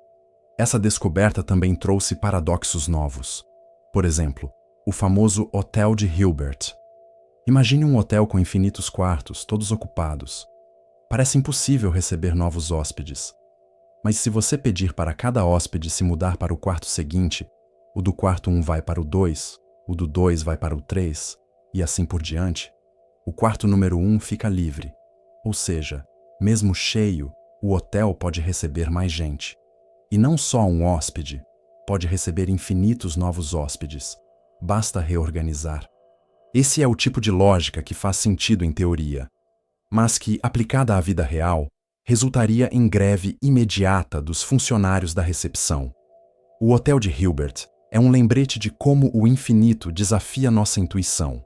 Essa descoberta também trouxe paradoxos novos. Por exemplo, o famoso Hotel de Hilbert. Imagine um hotel com infinitos quartos, todos ocupados. Parece impossível receber novos hóspedes. Mas se você pedir para cada hóspede se mudar para o quarto seguinte, o do quarto 1 vai para o 2, o do 2 vai para o 3, e assim por diante, o quarto número 1 fica livre. Ou seja, mesmo cheio, o hotel pode receber mais gente. E não só um hóspede, pode receber infinitos novos hóspedes. Basta reorganizar. Esse é o tipo de lógica que faz sentido em teoria, mas que, aplicada à vida real, resultaria em greve imediata dos funcionários da recepção. O Hotel de Hilbert é um lembrete de como o infinito desafia nossa intuição.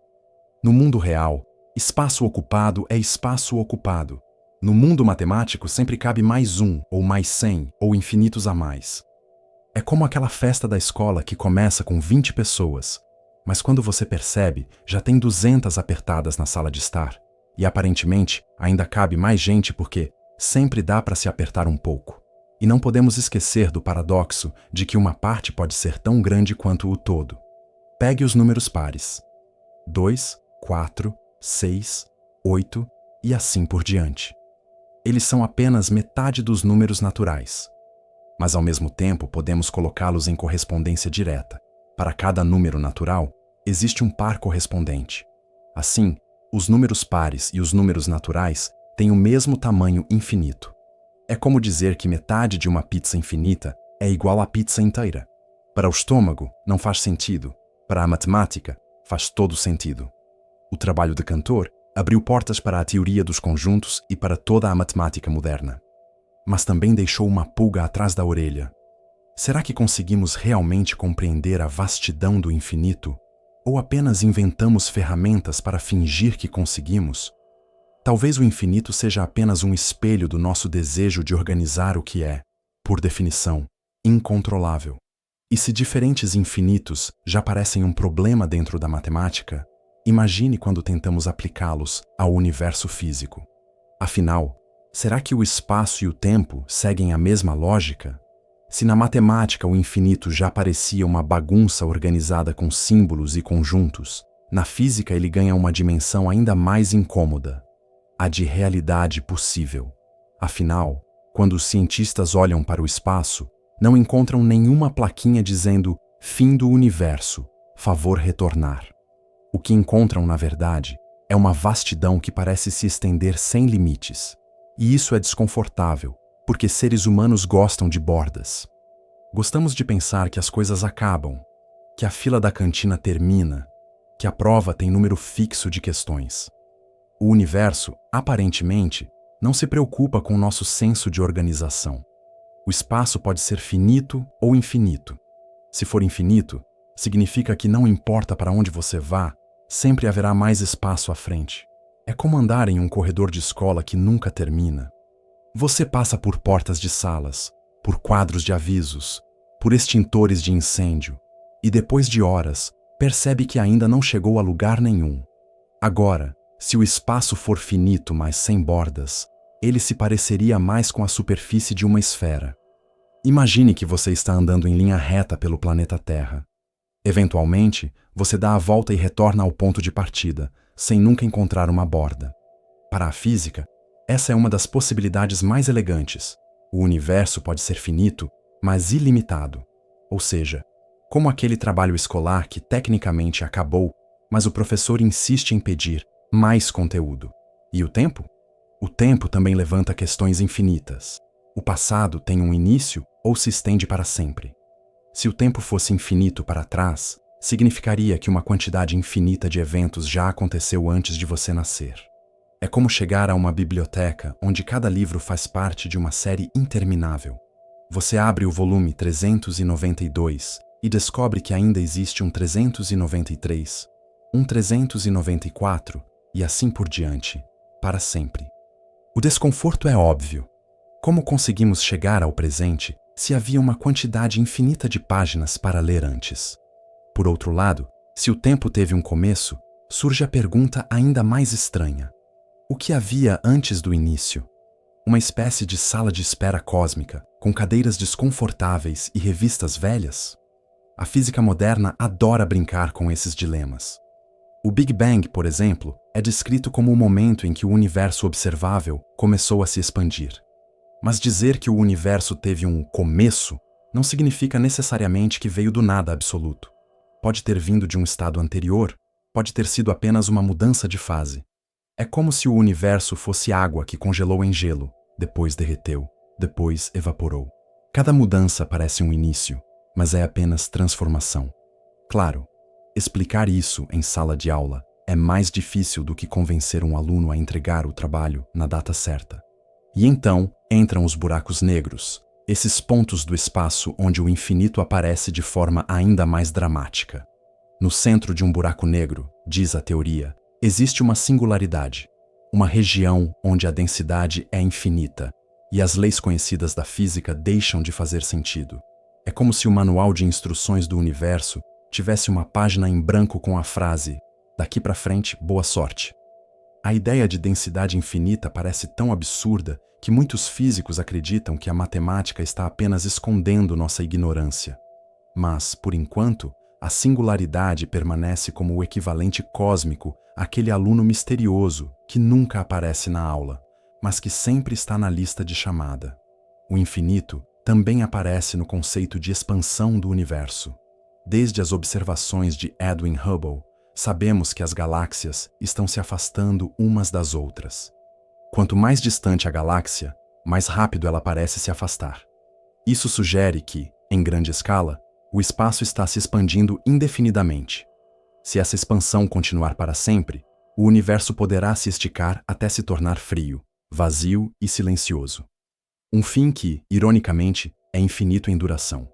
No mundo real, espaço ocupado é espaço ocupado. No mundo matemático sempre cabe mais um, ou mais 100, ou infinitos a mais. É como aquela festa da escola que começa com 20 pessoas, mas quando você percebe, já tem 200 apertadas na sala de estar. E aparentemente ainda cabe mais gente porque sempre dá para se apertar um pouco. E não podemos esquecer do paradoxo de que uma parte pode ser tão grande quanto o todo. Pegue os números pares. 2, 4, 6, 8 e assim por diante. Eles são apenas metade dos números naturais. Mas ao mesmo tempo podemos colocá-los em correspondência direta. Para cada número natural, existe um par correspondente. Assim, os números pares e os números naturais têm o mesmo tamanho infinito. É como dizer que metade de uma pizza infinita é igual à pizza inteira. Para o estômago, não faz sentido. Para a matemática, faz todo sentido. O trabalho de Cantor abriu portas para a teoria dos conjuntos e para toda a matemática moderna. Mas também deixou uma pulga atrás da orelha. Será que conseguimos realmente compreender a vastidão do infinito? Ou apenas inventamos ferramentas para fingir que conseguimos? Talvez o infinito seja apenas um espelho do nosso desejo de organizar o que é, por definição, incontrolável. E se diferentes infinitos já parecem um problema dentro da matemática, imagine quando tentamos aplicá-los ao universo físico. Afinal, será que o espaço e o tempo seguem a mesma lógica? Se na matemática o infinito já parecia uma bagunça organizada com símbolos e conjuntos, na física ele ganha uma dimensão ainda mais incômoda, a de realidade possível. Afinal, quando os cientistas olham para o espaço, não encontram nenhuma plaquinha dizendo "fim do universo, favor retornar". O que encontram, na verdade, é uma vastidão que parece se estender sem limites. E isso é desconfortável, porque seres humanos gostam de bordas. Gostamos de pensar que as coisas acabam, que a fila da cantina termina, que a prova tem número fixo de questões. O universo, aparentemente, não se preocupa com o nosso senso de organização. O espaço pode ser finito ou infinito. Se for infinito, significa que não importa para onde você vá, sempre haverá mais espaço à frente. É como andar em um corredor de escola que nunca termina. Você passa por portas de salas, por quadros de avisos, por extintores de incêndio, e depois de horas, percebe que ainda não chegou a lugar nenhum. Agora, se o espaço for finito, mas sem bordas, ele se pareceria mais com a superfície de uma esfera. Imagine que você está andando em linha reta pelo planeta Terra. Eventualmente, você dá a volta e retorna ao ponto de partida, sem nunca encontrar uma borda. Para a física, essa é uma das possibilidades mais elegantes. O universo pode ser finito, mas ilimitado. Ou seja, como aquele trabalho escolar que tecnicamente acabou, mas o professor insiste em pedir mais conteúdo. E o tempo? O tempo também levanta questões infinitas. O passado tem um início ou se estende para sempre? Se o tempo fosse infinito para trás, significaria que uma quantidade infinita de eventos já aconteceu antes de você nascer. É como chegar a uma biblioteca onde cada livro faz parte de uma série interminável. Você abre o volume 392 e descobre que ainda existe um 393, um 394 e assim por diante, para sempre. O desconforto é óbvio. Como conseguimos chegar ao presente se havia uma quantidade infinita de páginas para ler antes? Por outro lado, se o tempo teve um começo, surge a pergunta ainda mais estranha. O que havia antes do início? Uma espécie de sala de espera cósmica, com cadeiras desconfortáveis e revistas velhas? A física moderna adora brincar com esses dilemas. O Big Bang, por exemplo, é descrito como o momento em que o universo observável começou a se expandir. Mas dizer que o universo teve um começo não significa necessariamente que veio do nada absoluto. Pode ter vindo de um estado anterior, pode ter sido apenas uma mudança de fase. É como se o universo fosse água que congelou em gelo, depois derreteu, depois evaporou. Cada mudança parece um início, mas é apenas transformação. Claro, explicar isso em sala de aula é mais difícil do que convencer um aluno a entregar o trabalho na data certa. E então entram os buracos negros, esses pontos do espaço onde o infinito aparece de forma ainda mais dramática. No centro de um buraco negro, diz a teoria, existe uma singularidade, uma região onde a densidade é infinita e as leis conhecidas da física deixam de fazer sentido. É como se o manual de instruções do universo tivesse uma página em branco com a frase: "Daqui para frente, boa sorte". A ideia de densidade infinita parece tão absurda que muitos físicos acreditam que a matemática está apenas escondendo nossa ignorância. Mas, por enquanto, a singularidade permanece como o equivalente cósmico àquele aluno misterioso que nunca aparece na aula, mas que sempre está na lista de chamada. O infinito também aparece no conceito de expansão do universo. Desde as observações de Edwin Hubble, sabemos que as galáxias estão se afastando umas das outras. Quanto mais distante a galáxia, mais rápido ela parece se afastar. Isso sugere que, em grande escala, o espaço está se expandindo indefinidamente. Se essa expansão continuar para sempre, o universo poderá se esticar até se tornar frio, vazio e silencioso. Um fim que, ironicamente, é infinito em duração.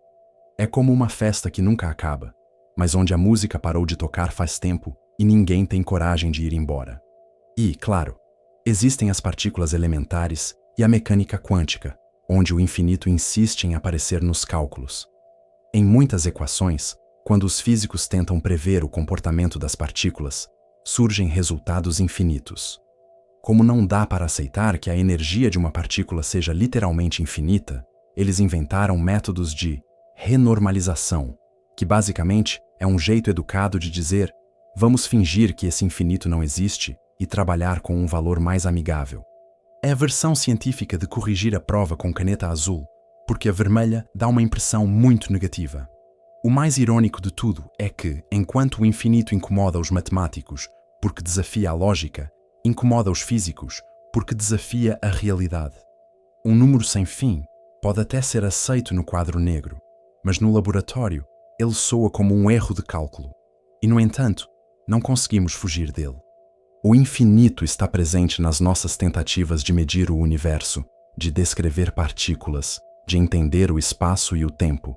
É como uma festa que nunca acaba, mas onde a música parou de tocar faz tempo e ninguém tem coragem de ir embora. E, claro, existem as partículas elementares e a mecânica quântica, onde o infinito insiste em aparecer nos cálculos. Em muitas equações, quando os físicos tentam prever o comportamento das partículas, surgem resultados infinitos. Como não dá para aceitar que a energia de uma partícula seja literalmente infinita, eles inventaram métodos de renormalização, que basicamente é um jeito educado de dizer: vamos fingir que esse infinito não existe e trabalhar com um valor mais amigável. É a versão científica de corrigir a prova com caneta azul, porque a vermelha dá uma impressão muito negativa. O mais irônico de tudo é que, enquanto o infinito incomoda os matemáticos porque desafia a lógica, incomoda os físicos porque desafia a realidade. Um número sem fim pode até ser aceito no quadro negro, mas no laboratório ele soa como um erro de cálculo. E, no entanto, não conseguimos fugir dele. O infinito está presente nas nossas tentativas de medir o universo, de descrever partículas, de entender o espaço e o tempo.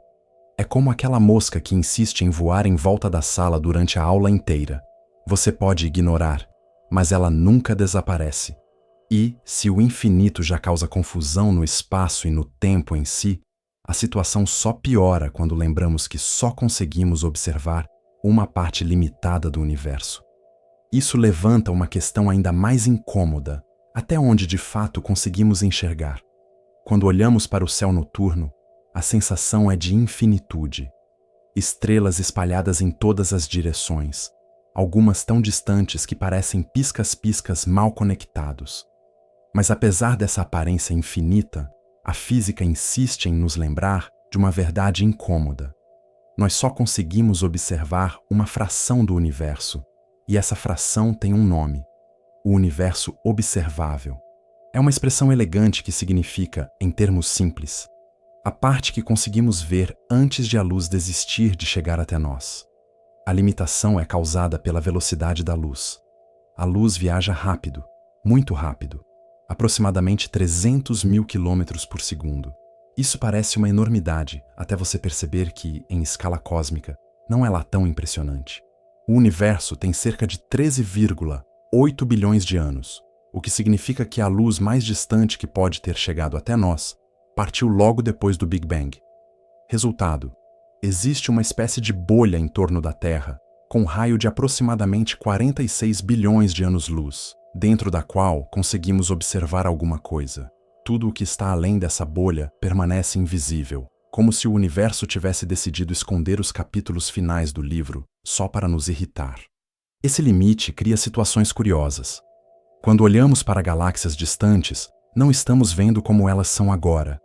É como aquela mosca que insiste em voar em volta da sala durante a aula inteira. Você pode ignorar, mas ela nunca desaparece. E, se o infinito já causa confusão no espaço e no tempo em si, A situação só piora quando lembramos que só conseguimos observar uma parte limitada do universo. Isso levanta uma questão ainda mais incômoda: até onde de fato conseguimos enxergar? Quando olhamos para o céu noturno, a sensação é de infinitude. Estrelas espalhadas em todas as direções, algumas tão distantes que parecem piscas-piscas mal conectados. Mas apesar dessa aparência infinita, a física insiste em nos lembrar de uma verdade incômoda. Nós só conseguimos observar uma fração do universo, e essa fração tem um nome: o universo observável. É uma expressão elegante que significa, em termos simples, a parte que conseguimos ver antes de a luz desistir de chegar até nós. A limitação é causada pela velocidade da luz. A luz viaja rápido, muito rápido, aproximadamente 300 mil quilômetros por segundo. Isso parece uma enormidade, até você perceber que, em escala cósmica, não é lá tão impressionante. O universo tem cerca de 13,8 bilhões de anos, o que significa que a luz mais distante que pode ter chegado até nós partiu logo depois do Big Bang. Resultado: existe uma espécie de bolha em torno da Terra, com um raio de aproximadamente 46 bilhões de anos-luz, dentro da qual conseguimos observar alguma coisa. Tudo o que está além dessa bolha permanece invisível, como se o universo tivesse decidido esconder os capítulos finais do livro só para nos irritar. Esse limite cria situações curiosas. Quando olhamos para galáxias distantes, não estamos vendo como elas são agora,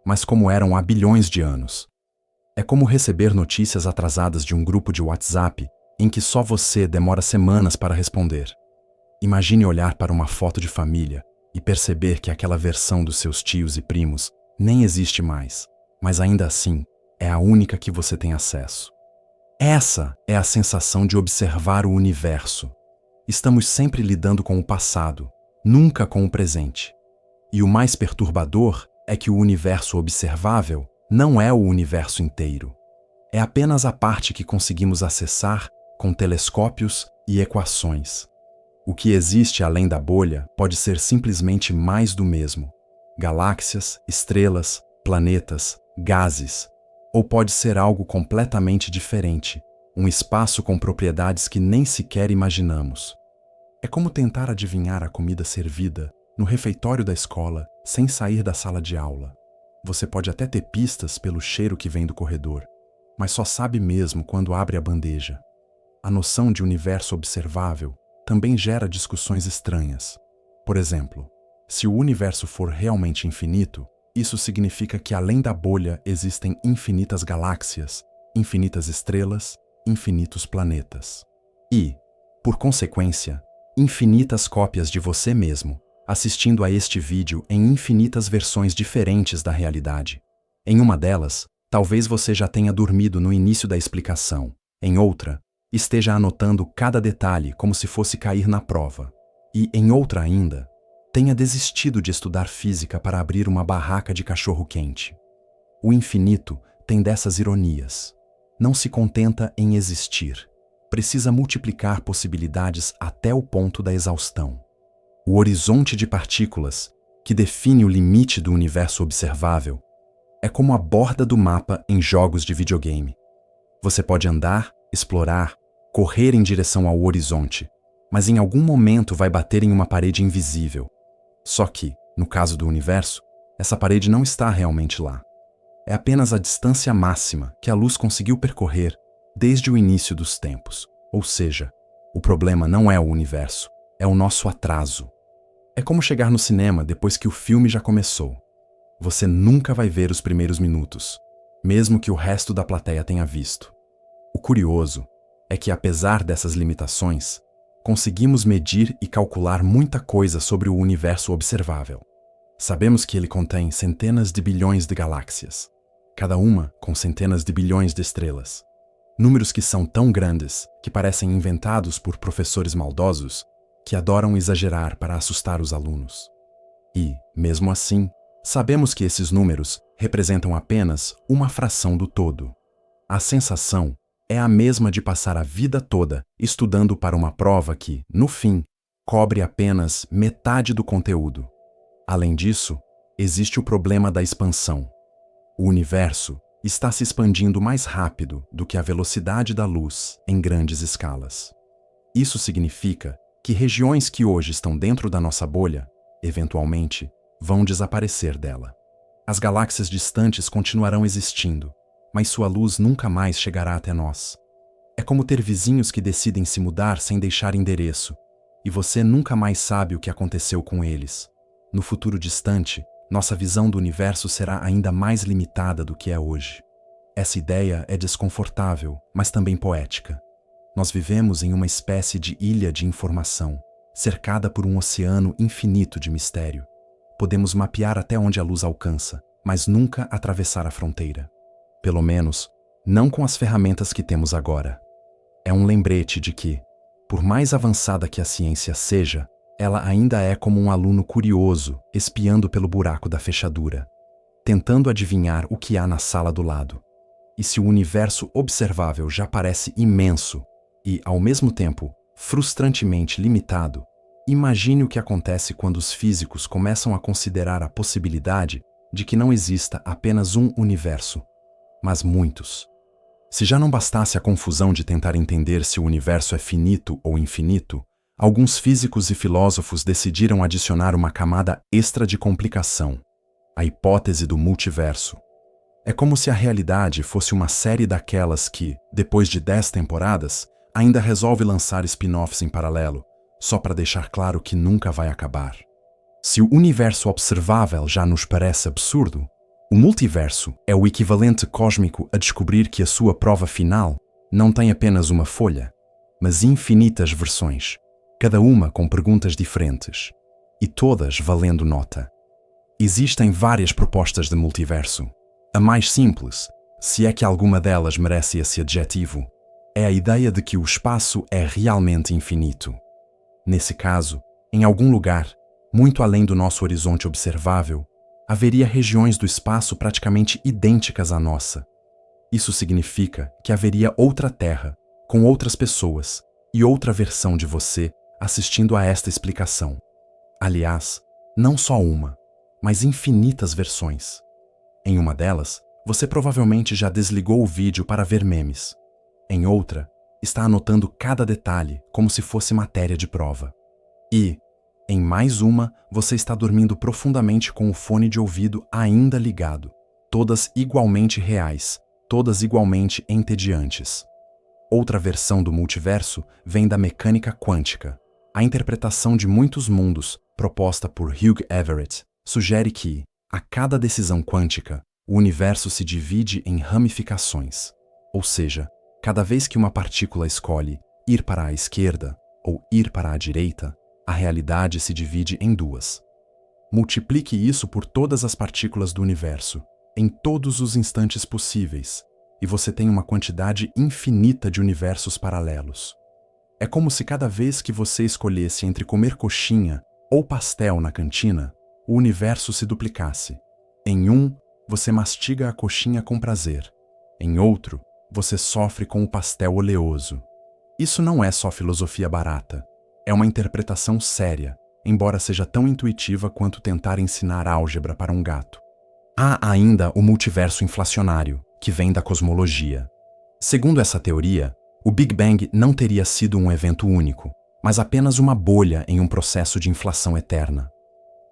mas como eram há bilhões de anos. É como receber notícias atrasadas de um grupo de WhatsApp em que só você demora semanas para responder. Imagine olhar para uma foto de família e perceber que aquela versão dos seus tios e primos nem existe mais, mas ainda assim é a única que você tem acesso. Essa é a sensação de observar o universo. Estamos sempre lidando com o passado, nunca com o presente. E o mais perturbador é que o universo observável não é o universo inteiro. É apenas a parte que conseguimos acessar com telescópios e equações. O que existe além da bolha pode ser simplesmente mais do mesmo: galáxias, estrelas, planetas, gases. Ou pode ser algo completamente diferente, um espaço com propriedades que nem sequer imaginamos. É como tentar adivinhar a comida servida no refeitório da escola sem sair da sala de aula. Você pode até ter pistas pelo cheiro que vem do corredor, mas só sabe mesmo quando abre a bandeja. A noção de universo observável também gera discussões estranhas. Por exemplo, se o universo for realmente infinito, isso significa que além da bolha existem infinitas galáxias, infinitas estrelas, infinitos planetas. E, por consequência, infinitas cópias de você mesmo, assistindo a este vídeo em infinitas versões diferentes da realidade. Em uma delas, talvez você já tenha dormido no início da explicação. Em outra, esteja anotando cada detalhe como se fosse cair na prova. E, em outra ainda, tenha desistido de estudar física para abrir uma barraca de cachorro-quente. O infinito tem dessas ironias. Não se contenta em existir. Precisa multiplicar possibilidades até o ponto da exaustão. O horizonte de partículas, que define o limite do universo observável, é como a borda do mapa em jogos de videogame. Você pode andar, explorar, correr em direção ao horizonte, mas em algum momento vai bater em uma parede invisível. Só que, no caso do universo, essa parede não está realmente lá. É apenas a distância máxima que a luz conseguiu percorrer desde o início dos tempos. Ou seja, o problema não é o universo, é o nosso atraso. É como chegar no cinema depois que o filme já começou. Você nunca vai ver os primeiros minutos, mesmo que o resto da plateia tenha visto. O curioso é que, apesar dessas limitações, conseguimos medir e calcular muita coisa sobre o universo observável. Sabemos que ele contém centenas de bilhões de galáxias, cada uma com centenas de bilhões de estrelas. Números que são tão grandes que parecem inventados por professores maldosos que adoram exagerar para assustar os alunos. E, mesmo assim, sabemos que esses números representam apenas uma fração do todo. A sensação é a mesma de passar a vida toda estudando para uma prova que, no fim, cobre apenas metade do conteúdo. Além disso, existe o problema da expansão. O universo está se expandindo mais rápido do que a velocidade da luz em grandes escalas. Isso significa que regiões que hoje estão dentro da nossa bolha, eventualmente, vão desaparecer dela. As galáxias distantes continuarão existindo, mas sua luz nunca mais chegará até nós. É como ter vizinhos que decidem se mudar sem deixar endereço, e você nunca mais sabe o que aconteceu com eles. No futuro distante, nossa visão do universo será ainda mais limitada do que é hoje. Essa ideia é desconfortável, mas também poética. Nós vivemos em uma espécie de ilha de informação, cercada por um oceano infinito de mistério. Podemos mapear até onde a luz alcança, mas nunca atravessar a fronteira. Pelo menos, não com as ferramentas que temos agora. É um lembrete de que, por mais avançada que a ciência seja, ela ainda é como um aluno curioso espiando pelo buraco da fechadura, tentando adivinhar o que há na sala do lado. E se o universo observável já parece imenso e, ao mesmo tempo, frustrantemente limitado, imagine o que acontece quando os físicos começam a considerar a possibilidade de que não exista apenas um universo, mas muitos. Se já não bastasse a confusão de tentar entender se o universo é finito ou infinito, alguns físicos e filósofos decidiram adicionar uma camada extra de complicação: a hipótese do multiverso. É como se a realidade fosse uma série daquelas que, depois de 10 temporadas, ainda resolve lançar spin-offs em paralelo, só para deixar claro que nunca vai acabar. Se o universo observável já nos parece absurdo, o multiverso é o equivalente cósmico a descobrir que a sua prova final não tem apenas uma folha, mas infinitas versões, cada uma com perguntas diferentes, e todas valendo nota. Existem várias propostas de multiverso. A mais simples, se é que alguma delas merece esse adjetivo, é a ideia de que o espaço é realmente infinito. Nesse caso, em algum lugar, muito além do nosso horizonte observável, haveria regiões do espaço praticamente idênticas à nossa. Isso significa que haveria outra Terra, com outras pessoas e outra versão de você assistindo a esta explicação. Aliás, não só uma, mas infinitas versões. Em uma delas, você provavelmente já desligou o vídeo para ver memes. Em outra, está anotando cada detalhe como se fosse matéria de prova. E, em mais uma, você está dormindo profundamente com o fone de ouvido ainda ligado, todas igualmente reais, todas igualmente entediantes. Outra versão do multiverso vem da mecânica quântica. A interpretação de muitos mundos, proposta por Hugh Everett, sugere que, a cada decisão quântica, o universo se divide em ramificações. Ou seja, cada vez que uma partícula escolhe ir para a esquerda ou ir para a direita, a realidade se divide em duas. Multiplique isso por todas as partículas do universo, em todos os instantes possíveis, e você tem uma quantidade infinita de universos paralelos. É como se cada vez que você escolhesse entre comer coxinha ou pastel na cantina, o universo se duplicasse. Em um, você mastiga a coxinha com prazer. Em outro, você sofre com o pastel oleoso. Isso não é só filosofia barata. É uma interpretação séria, embora seja tão intuitiva quanto tentar ensinar álgebra para um gato. Há ainda o multiverso inflacionário, que vem da cosmologia. Segundo essa teoria, o Big Bang não teria sido um evento único, mas apenas uma bolha em um processo de inflação eterna.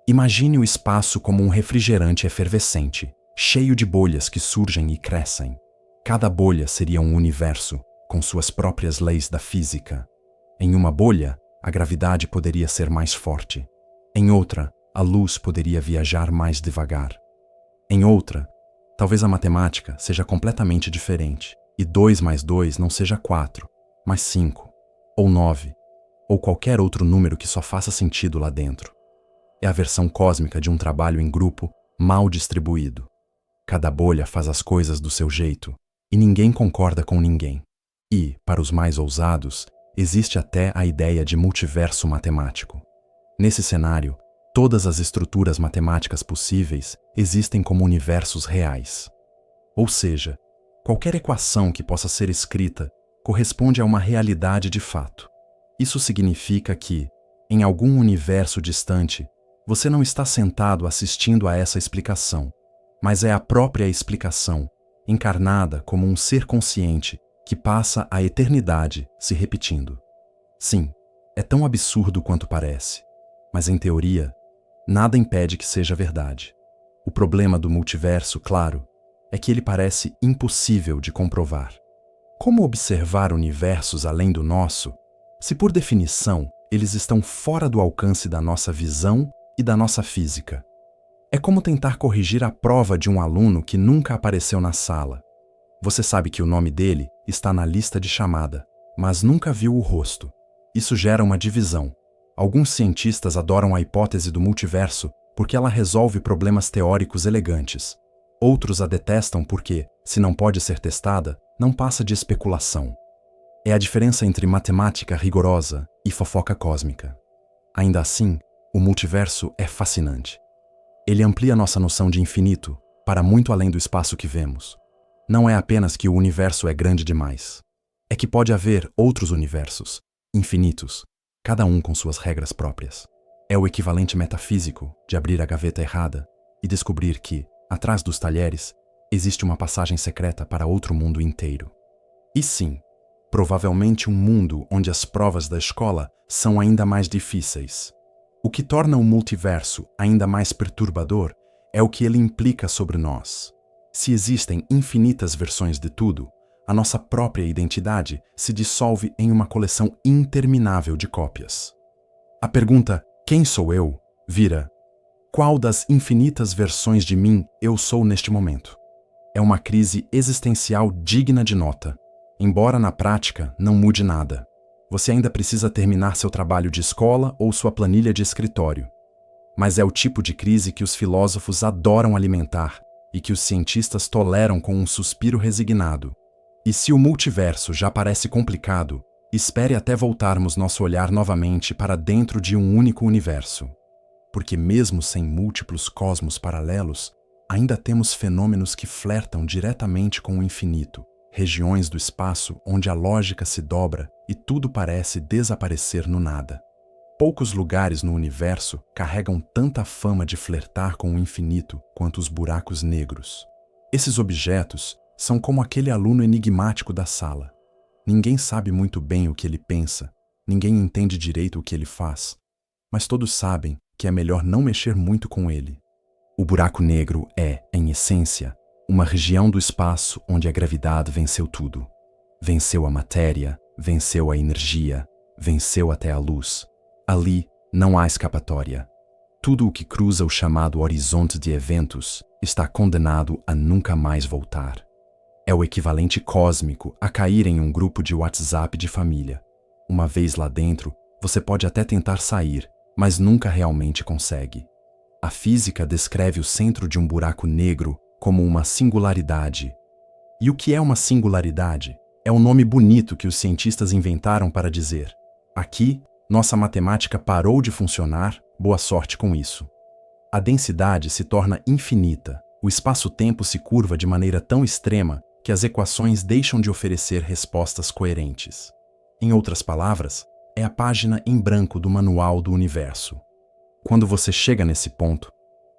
Imagine o espaço como um refrigerante efervescente, cheio de bolhas que surgem e crescem. Cada bolha seria um universo, com suas próprias leis da física. Em uma bolha, a gravidade poderia ser mais forte. Em outra, a luz poderia viajar mais devagar. Em outra, talvez a matemática seja completamente diferente, e 2 mais 2 não seja 4, mas 5, ou 9, ou qualquer outro número que só faça sentido lá dentro. É a versão cósmica de um trabalho em grupo mal distribuído. Cada bolha faz as coisas do seu jeito, e ninguém concorda com ninguém. E, para os mais ousados, existe até a ideia de multiverso matemático. Nesse cenário, todas as estruturas matemáticas possíveis existem como universos reais. Ou seja, qualquer equação que possa ser escrita corresponde a uma realidade de fato. Isso significa que, em algum universo distante, você não está sentado assistindo a essa explicação, mas é a própria explicação, encarnada como um ser consciente que passa a eternidade se repetindo. Sim, é tão absurdo quanto parece, mas em teoria, nada impede que seja verdade. O problema do multiverso, claro, é que ele parece impossível de comprovar. Como observar universos além do nosso, se por definição eles estão fora do alcance da nossa visão e da nossa física? É como tentar corrigir a prova de um aluno que nunca apareceu na sala. Você sabe que o nome dele está na lista de chamada, mas nunca viu o rosto. Isso gera uma divisão. Alguns cientistas adoram a hipótese do multiverso porque ela resolve problemas teóricos elegantes. Outros a detestam porque, se não pode ser testada, não passa de especulação. É a diferença entre matemática rigorosa e fofoca cósmica. Ainda assim, o multiverso é fascinante. Ele amplia nossa noção de infinito para muito além do espaço que vemos. Não é apenas que o universo é grande demais. É que pode haver outros universos, infinitos, cada um com suas regras próprias. É o equivalente metafísico de abrir a gaveta errada e descobrir que, atrás dos talheres, existe uma passagem secreta para outro mundo inteiro. E sim, provavelmente um mundo onde as provas da escola são ainda mais difíceis. O que torna o multiverso ainda mais perturbador é o que ele implica sobre nós. Se existem infinitas versões de tudo, a nossa própria identidade se dissolve em uma coleção interminável de cópias. A pergunta "quem sou eu?" vira "qual das infinitas versões de mim eu sou neste momento?" É uma crise existencial digna de nota, embora na prática não mude nada. Você ainda precisa terminar seu trabalho de escola ou sua planilha de escritório. Mas é o tipo de crise que os filósofos adoram alimentar e que os cientistas toleram com um suspiro resignado. E se o multiverso já parece complicado, espere até voltarmos nosso olhar novamente para dentro de um único universo. Porque mesmo sem múltiplos cosmos paralelos, ainda temos fenômenos que flertam diretamente com o infinito, regiões do espaço onde a lógica se dobra e tudo parece desaparecer no nada. Poucos lugares no universo carregam tanta fama de flertar com o infinito quanto os buracos negros. Esses objetos são como aquele aluno enigmático da sala. Ninguém sabe muito bem o que ele pensa, ninguém entende direito o que ele faz, mas todos sabem que é melhor não mexer muito com ele. O buraco negro é, em essência, uma região do espaço onde a gravidade venceu tudo. Venceu a matéria, venceu a energia, venceu até a luz. Ali não há escapatória. Tudo o que cruza o chamado horizonte de eventos está condenado a nunca mais voltar. É o equivalente cósmico a cair em um grupo de WhatsApp de família. Uma vez lá dentro, você pode até tentar sair, mas nunca realmente consegue. A física descreve o centro de um buraco negro como uma singularidade. E o que é uma singularidade? É um nome bonito que os cientistas inventaram para dizer: aqui, nossa matemática parou de funcionar, boa sorte com isso. A densidade se torna infinita, o espaço-tempo se curva de maneira tão extrema que as equações deixam de oferecer respostas coerentes. Em outras palavras, é a página em branco do manual do universo. Quando você chega nesse ponto,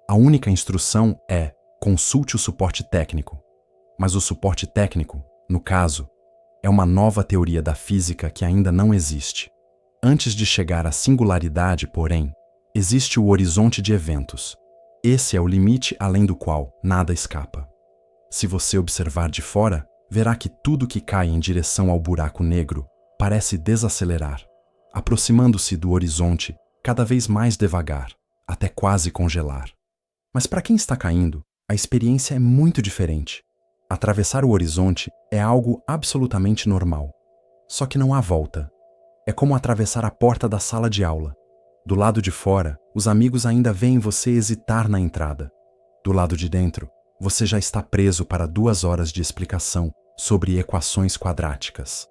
a única instrução é: consulte o suporte técnico. Mas o suporte técnico, no caso, é uma nova teoria da física que ainda não existe. Antes de chegar à singularidade, porém, existe o horizonte de eventos. Esse é o limite além do qual nada escapa. Se você observar de fora, verá que tudo que cai em direção ao buraco negro parece desacelerar, aproximando-se do horizonte cada vez mais devagar, até quase congelar. Mas para quem está caindo, a experiência é muito diferente. Atravessar o horizonte é algo absolutamente normal. Só que não há volta. É como atravessar a porta da sala de aula. Do lado de fora, os amigos ainda veem você hesitar na entrada. Do lado de dentro, você já está preso para 2 horas de explicação sobre equações quadráticas.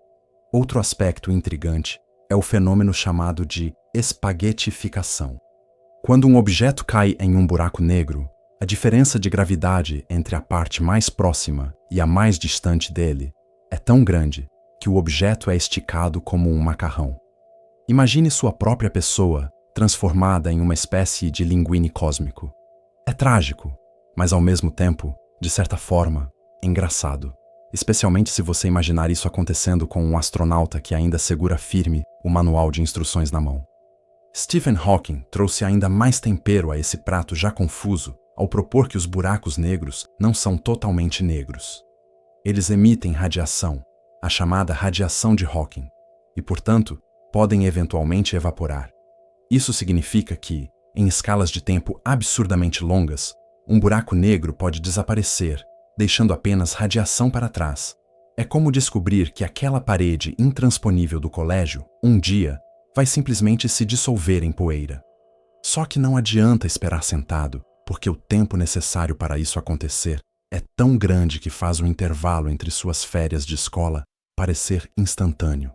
Outro aspecto intrigante é o fenômeno chamado de espaguetificação. Quando um objeto cai em um buraco negro, a diferença de gravidade entre a parte mais próxima e a mais distante dele é tão grande que o objeto é esticado como um macarrão. Imagine sua própria pessoa transformada em uma espécie de linguine cósmico. É trágico, mas ao mesmo tempo, de certa forma, engraçado. Especialmente se você imaginar isso acontecendo com um astronauta que ainda segura firme o manual de instruções na mão. Stephen Hawking trouxe ainda mais tempero a esse prato já confuso ao propor que os buracos negros não são totalmente negros. Eles emitem radiação, a chamada radiação de Hawking, e, portanto, podem eventualmente evaporar. Isso significa que, em escalas de tempo absurdamente longas, um buraco negro pode desaparecer, deixando apenas radiação para trás. É como descobrir que aquela parede intransponível do colégio, um dia, vai simplesmente se dissolver em poeira. Só que não adianta esperar sentado, porque o tempo necessário para isso acontecer é tão grande que faz o intervalo entre suas férias de escola parecer instantâneo.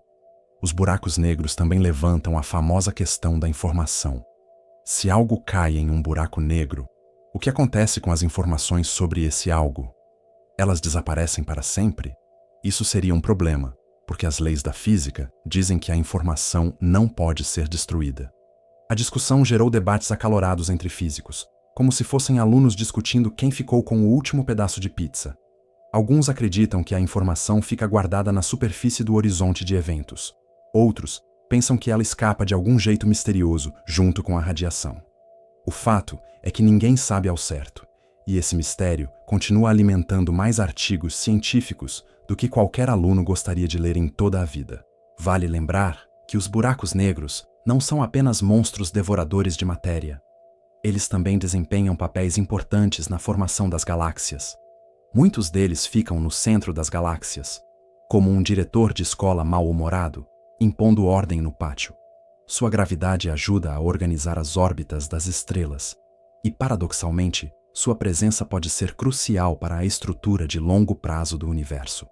Os buracos negros também levantam a famosa questão da informação. Se algo cai em um buraco negro, o que acontece com as informações sobre esse algo? Elas desaparecem para sempre? Isso seria um problema, porque as leis da física dizem que a informação não pode ser destruída. A discussão gerou debates acalorados entre físicos, como se fossem alunos discutindo quem ficou com o último pedaço de pizza. Alguns acreditam que a informação fica guardada na superfície do horizonte de eventos. Outros pensam que ela escapa de algum jeito misterioso junto com a radiação. O fato é que ninguém sabe ao certo, e esse mistério continua alimentando mais artigos científicos do que qualquer aluno gostaria de ler em toda a vida. Vale lembrar que os buracos negros não são apenas monstros devoradores de matéria. Eles também desempenham papéis importantes na formação das galáxias. Muitos deles ficam no centro das galáxias, como um diretor de escola mal-humorado, impondo ordem no pátio. Sua gravidade ajuda a organizar as órbitas das estrelas, e, paradoxalmente, sua presença pode ser crucial para a estrutura de longo prazo do universo.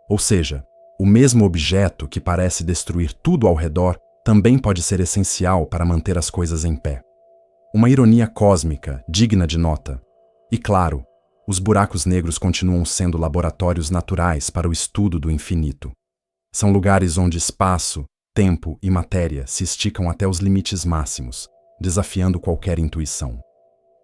Ou seja, o mesmo objeto que parece destruir tudo ao redor também pode ser essencial para manter as coisas em pé. Uma ironia cósmica digna de nota. E claro, os buracos negros continuam sendo laboratórios naturais para o estudo do infinito. São lugares onde espaço, tempo e matéria se esticam até os limites máximos, desafiando qualquer intuição.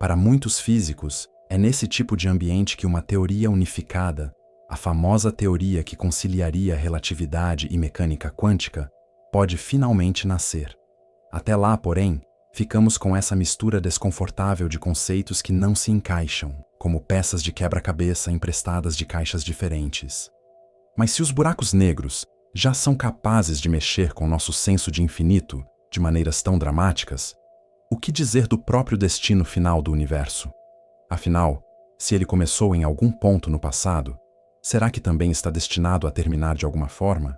Para muitos físicos, é nesse tipo de ambiente que uma teoria unificada, a famosa teoria que conciliaria relatividade e mecânica quântica, pode finalmente nascer. Até lá, porém, ficamos com essa mistura desconfortável de conceitos que não se encaixam, como peças de quebra-cabeça emprestadas de caixas diferentes. Mas se os buracos negros já são capazes de mexer com nosso senso de infinito de maneiras tão dramáticas, o que dizer do próprio destino final do universo? Afinal, se ele começou em algum ponto no passado, será que também está destinado a terminar de alguma forma?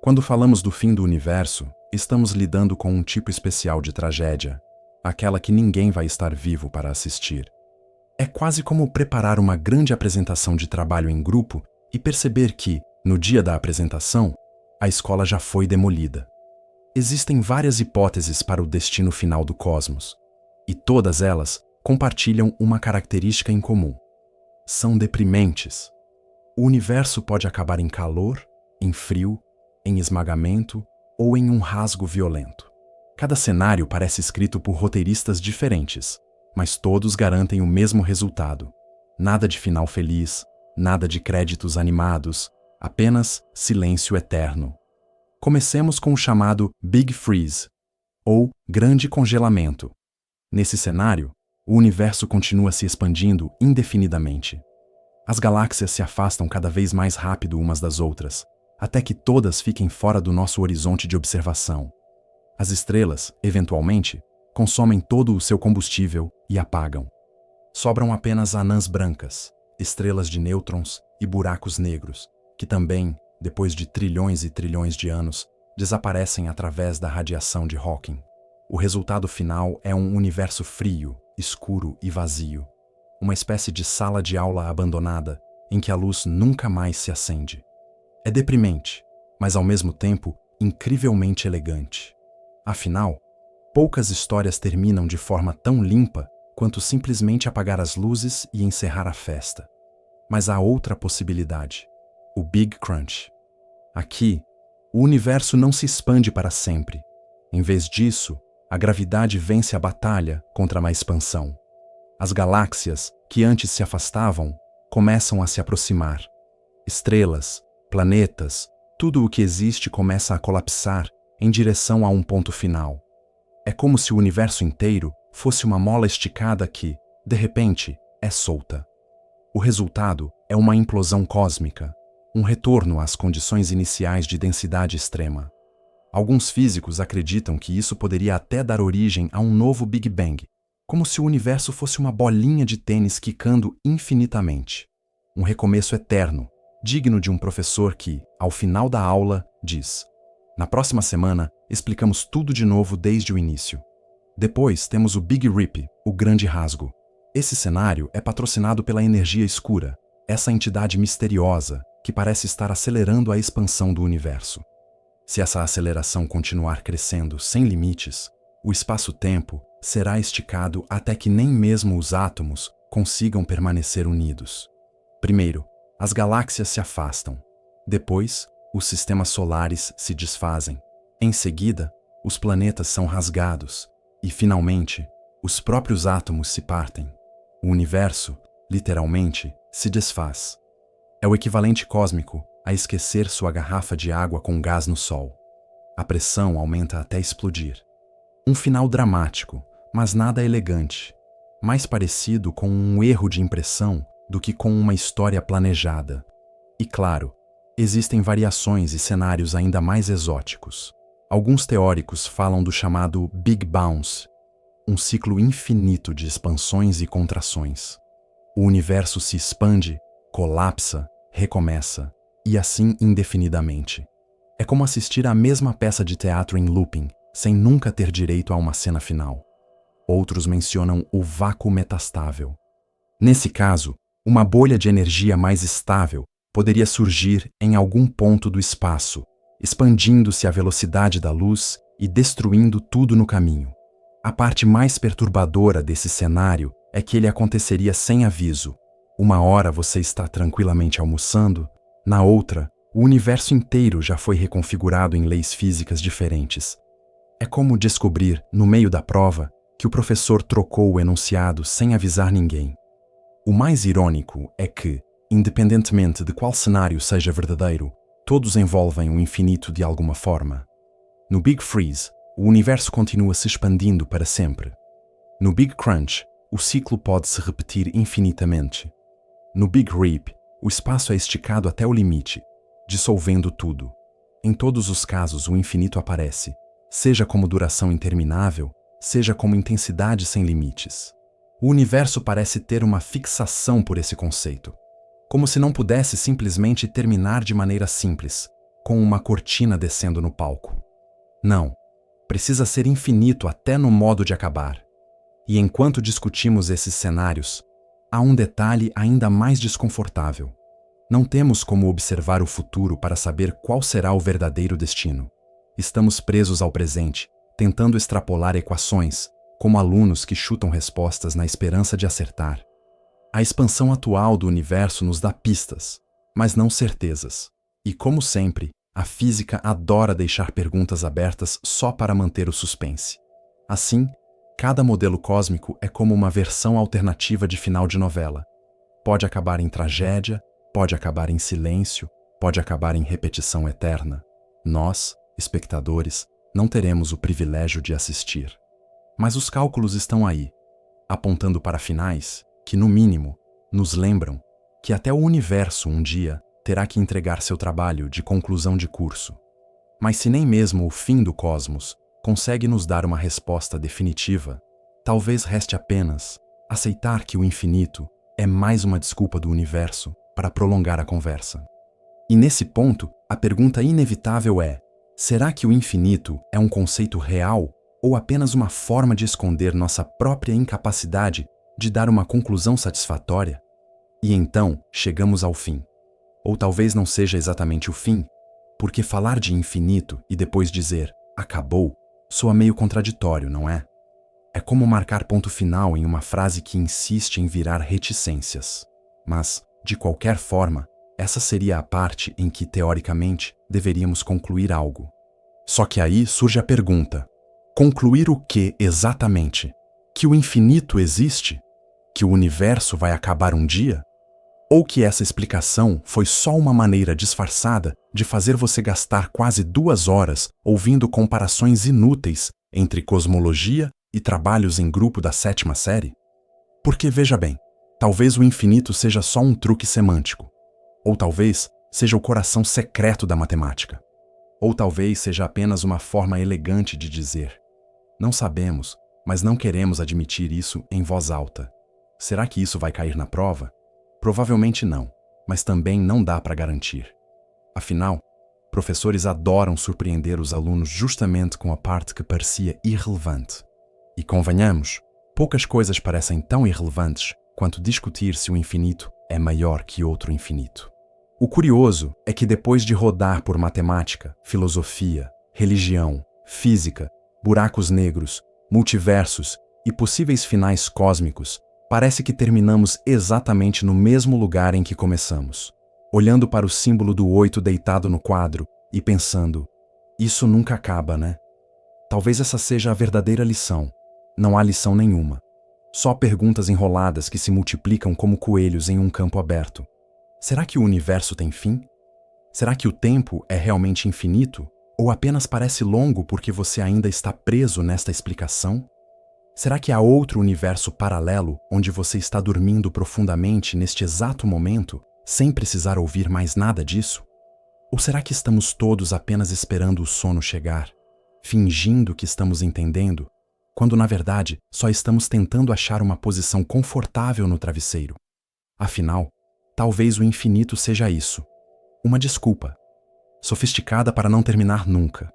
Quando falamos do fim do universo, estamos lidando com um tipo especial de tragédia, aquela que ninguém vai estar vivo para assistir. É quase como preparar uma grande apresentação de trabalho em grupo e perceber que, no dia da apresentação, a escola já foi demolida. Existem várias hipóteses para o destino final do cosmos, e todas elas compartilham uma característica em comum. São deprimentes. O universo pode acabar em calor, em frio, em esmagamento ou em um rasgo violento. Cada cenário parece escrito por roteiristas diferentes, mas todos garantem o mesmo resultado. Nada de final feliz, nada de créditos animados, apenas silêncio eterno. Comecemos com o chamado Big Freeze, ou Grande Congelamento. Nesse cenário, o universo continua se expandindo indefinidamente. As galáxias se afastam cada vez mais rápido umas das outras, até que todas fiquem fora do nosso horizonte de observação. As estrelas, eventualmente, consomem todo o seu combustível e apagam. Sobram apenas anãs brancas, estrelas de nêutrons e buracos negros, que também, depois de trilhões e trilhões de anos, desaparecem através da radiação de Hawking. O resultado final é um universo frio, escuro e vazio. Uma espécie de sala de aula abandonada, em que a luz nunca mais se acende. É deprimente, mas ao mesmo tempo incrivelmente elegante. Afinal, poucas histórias terminam de forma tão limpa quanto simplesmente apagar as luzes e encerrar a festa. Mas há outra possibilidade, o Big Crunch. Aqui, o universo não se expande para sempre. Em vez disso, a gravidade vence a batalha contra a expansão. As galáxias que antes se afastavam, começam a se aproximar. Estrelas, planetas, tudo o que existe começa a colapsar em direção a um ponto final. É como se o universo inteiro fosse uma mola esticada que, de repente, é solta. O resultado é uma implosão cósmica, um retorno às condições iniciais de densidade extrema. Alguns físicos acreditam que isso poderia até dar origem a um novo Big Bang, como se o universo fosse uma bolinha de tênis quicando infinitamente. Um recomeço eterno, digno de um professor que, ao final da aula, diz: "Na próxima semana, explicamos tudo de novo desde o início." Depois temos o Big Rip, o Grande Rasgo. Esse cenário é patrocinado pela energia escura, essa entidade misteriosa que parece estar acelerando a expansão do universo. Se essa aceleração continuar crescendo sem limites, o espaço-tempo será esticado até que nem mesmo os átomos consigam permanecer unidos. Primeiro, as galáxias se afastam. Depois, os sistemas solares se desfazem. Em seguida, os planetas são rasgados. E, finalmente, os próprios átomos se partem. O universo, literalmente, se desfaz. É o equivalente cósmico a esquecer sua garrafa de água com gás no sol. A pressão aumenta até explodir. Um final dramático, mas nada elegante. Mais parecido com um erro de impressão do que com uma história planejada. E claro, existem variações e cenários ainda mais exóticos. Alguns teóricos falam do chamado Big Bounce, um ciclo infinito de expansões e contrações. O universo se expande, colapsa, recomeça, e assim indefinidamente. É como assistir à mesma peça de teatro em looping, sem nunca ter direito a uma cena final. Outros mencionam o vácuo metastável. Nesse caso, uma bolha de energia mais estável poderia surgir em algum ponto do espaço, expandindo-se à velocidade da luz e destruindo tudo no caminho. A parte mais perturbadora desse cenário é que ele aconteceria sem aviso. Uma hora você está tranquilamente almoçando, na outra, o universo inteiro já foi reconfigurado em leis físicas diferentes. É como descobrir, no meio da prova, que o professor trocou o enunciado sem avisar ninguém. O mais irônico é que, independentemente de qual cenário seja verdadeiro, todos envolvem o infinito de alguma forma. No Big Freeze, o universo continua se expandindo para sempre. No Big Crunch, o ciclo pode se repetir infinitamente. No Big Rip, o espaço é esticado até o limite, dissolvendo tudo. Em todos os casos, o infinito aparece, seja como duração interminável, seja como intensidade sem limites. O universo parece ter uma fixação por esse conceito, como se não pudesse simplesmente terminar de maneira simples, com uma cortina descendo no palco. Não, precisa ser infinito até no modo de acabar. E enquanto discutimos esses cenários, há um detalhe ainda mais desconfortável. Não temos como observar o futuro para saber qual será o verdadeiro destino. Estamos presos ao presente, tentando extrapolar equações, como alunos que chutam respostas na esperança de acertar. A expansão atual do universo nos dá pistas, mas não certezas. E, como sempre, a física adora deixar perguntas abertas só para manter o suspense. Assim, cada modelo cósmico é como uma versão alternativa de final de novela. Pode acabar em tragédia, pode acabar em silêncio, pode acabar em repetição eterna. Nós, espectadores, não teremos o privilégio de assistir. Mas os cálculos estão aí, apontando para finais que, no mínimo, nos lembram que até o universo um dia terá que entregar seu trabalho de conclusão de curso. Mas se nem mesmo o fim do cosmos consegue nos dar uma resposta definitiva, talvez reste apenas aceitar que o infinito é mais uma desculpa do universo para prolongar a conversa. E nesse ponto, a pergunta inevitável é: será que o infinito é um conceito real ou apenas uma forma de esconder nossa própria incapacidade de dar uma conclusão satisfatória? E então chegamos ao fim. Ou talvez não seja exatamente o fim, porque falar de infinito e depois dizer "acabou" soa meio contraditório, não é? É como marcar ponto final em uma frase que insiste em virar reticências. Mas, de qualquer forma, essa seria a parte em que, teoricamente, deveríamos concluir algo. Só que aí surge a pergunta: concluir o que exatamente? Que o infinito existe? Que o universo vai acabar um dia? Ou que essa explicação foi só uma maneira disfarçada de fazer você gastar quase 2 horas ouvindo comparações inúteis entre cosmologia e trabalhos em grupo da 7ª série? Porque, veja bem, talvez o infinito seja só um truque semântico. Ou talvez seja o coração secreto da matemática. Ou talvez seja apenas uma forma elegante de dizer: não sabemos, mas não queremos admitir isso em voz alta. Será que isso vai cair na prova? Provavelmente não, mas também não dá para garantir. Afinal, professores adoram surpreender os alunos justamente com a parte que parecia irrelevante. E convenhamos, poucas coisas parecem tão irrelevantes quanto discutir se o infinito é maior que outro infinito. O curioso é que depois de rodar por matemática, filosofia, religião, física, buracos negros, multiversos e possíveis finais cósmicos, parece que terminamos exatamente no mesmo lugar em que começamos, olhando para o símbolo do 8 deitado no quadro e pensando: isso nunca acaba, né? Talvez essa seja a verdadeira lição. Não há lição nenhuma. Só perguntas enroladas que se multiplicam como coelhos em um campo aberto. Será que o universo tem fim? Será que o tempo é realmente infinito? Ou apenas parece longo porque você ainda está preso nesta explicação? Será que há outro universo paralelo onde você está dormindo profundamente neste exato momento, sem precisar ouvir mais nada disso? Ou será que estamos todos apenas esperando o sono chegar, fingindo que estamos entendendo, quando na verdade só estamos tentando achar uma posição confortável no travesseiro? Afinal, talvez o infinito seja isso, uma desculpa, sofisticada para não terminar nunca.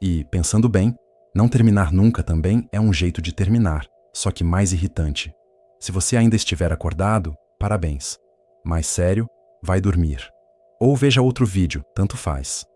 E, pensando bem, não terminar nunca também é um jeito de terminar, só que mais irritante. Se você ainda estiver acordado, parabéns. Mais sério, vai dormir. Ou veja outro vídeo, tanto faz.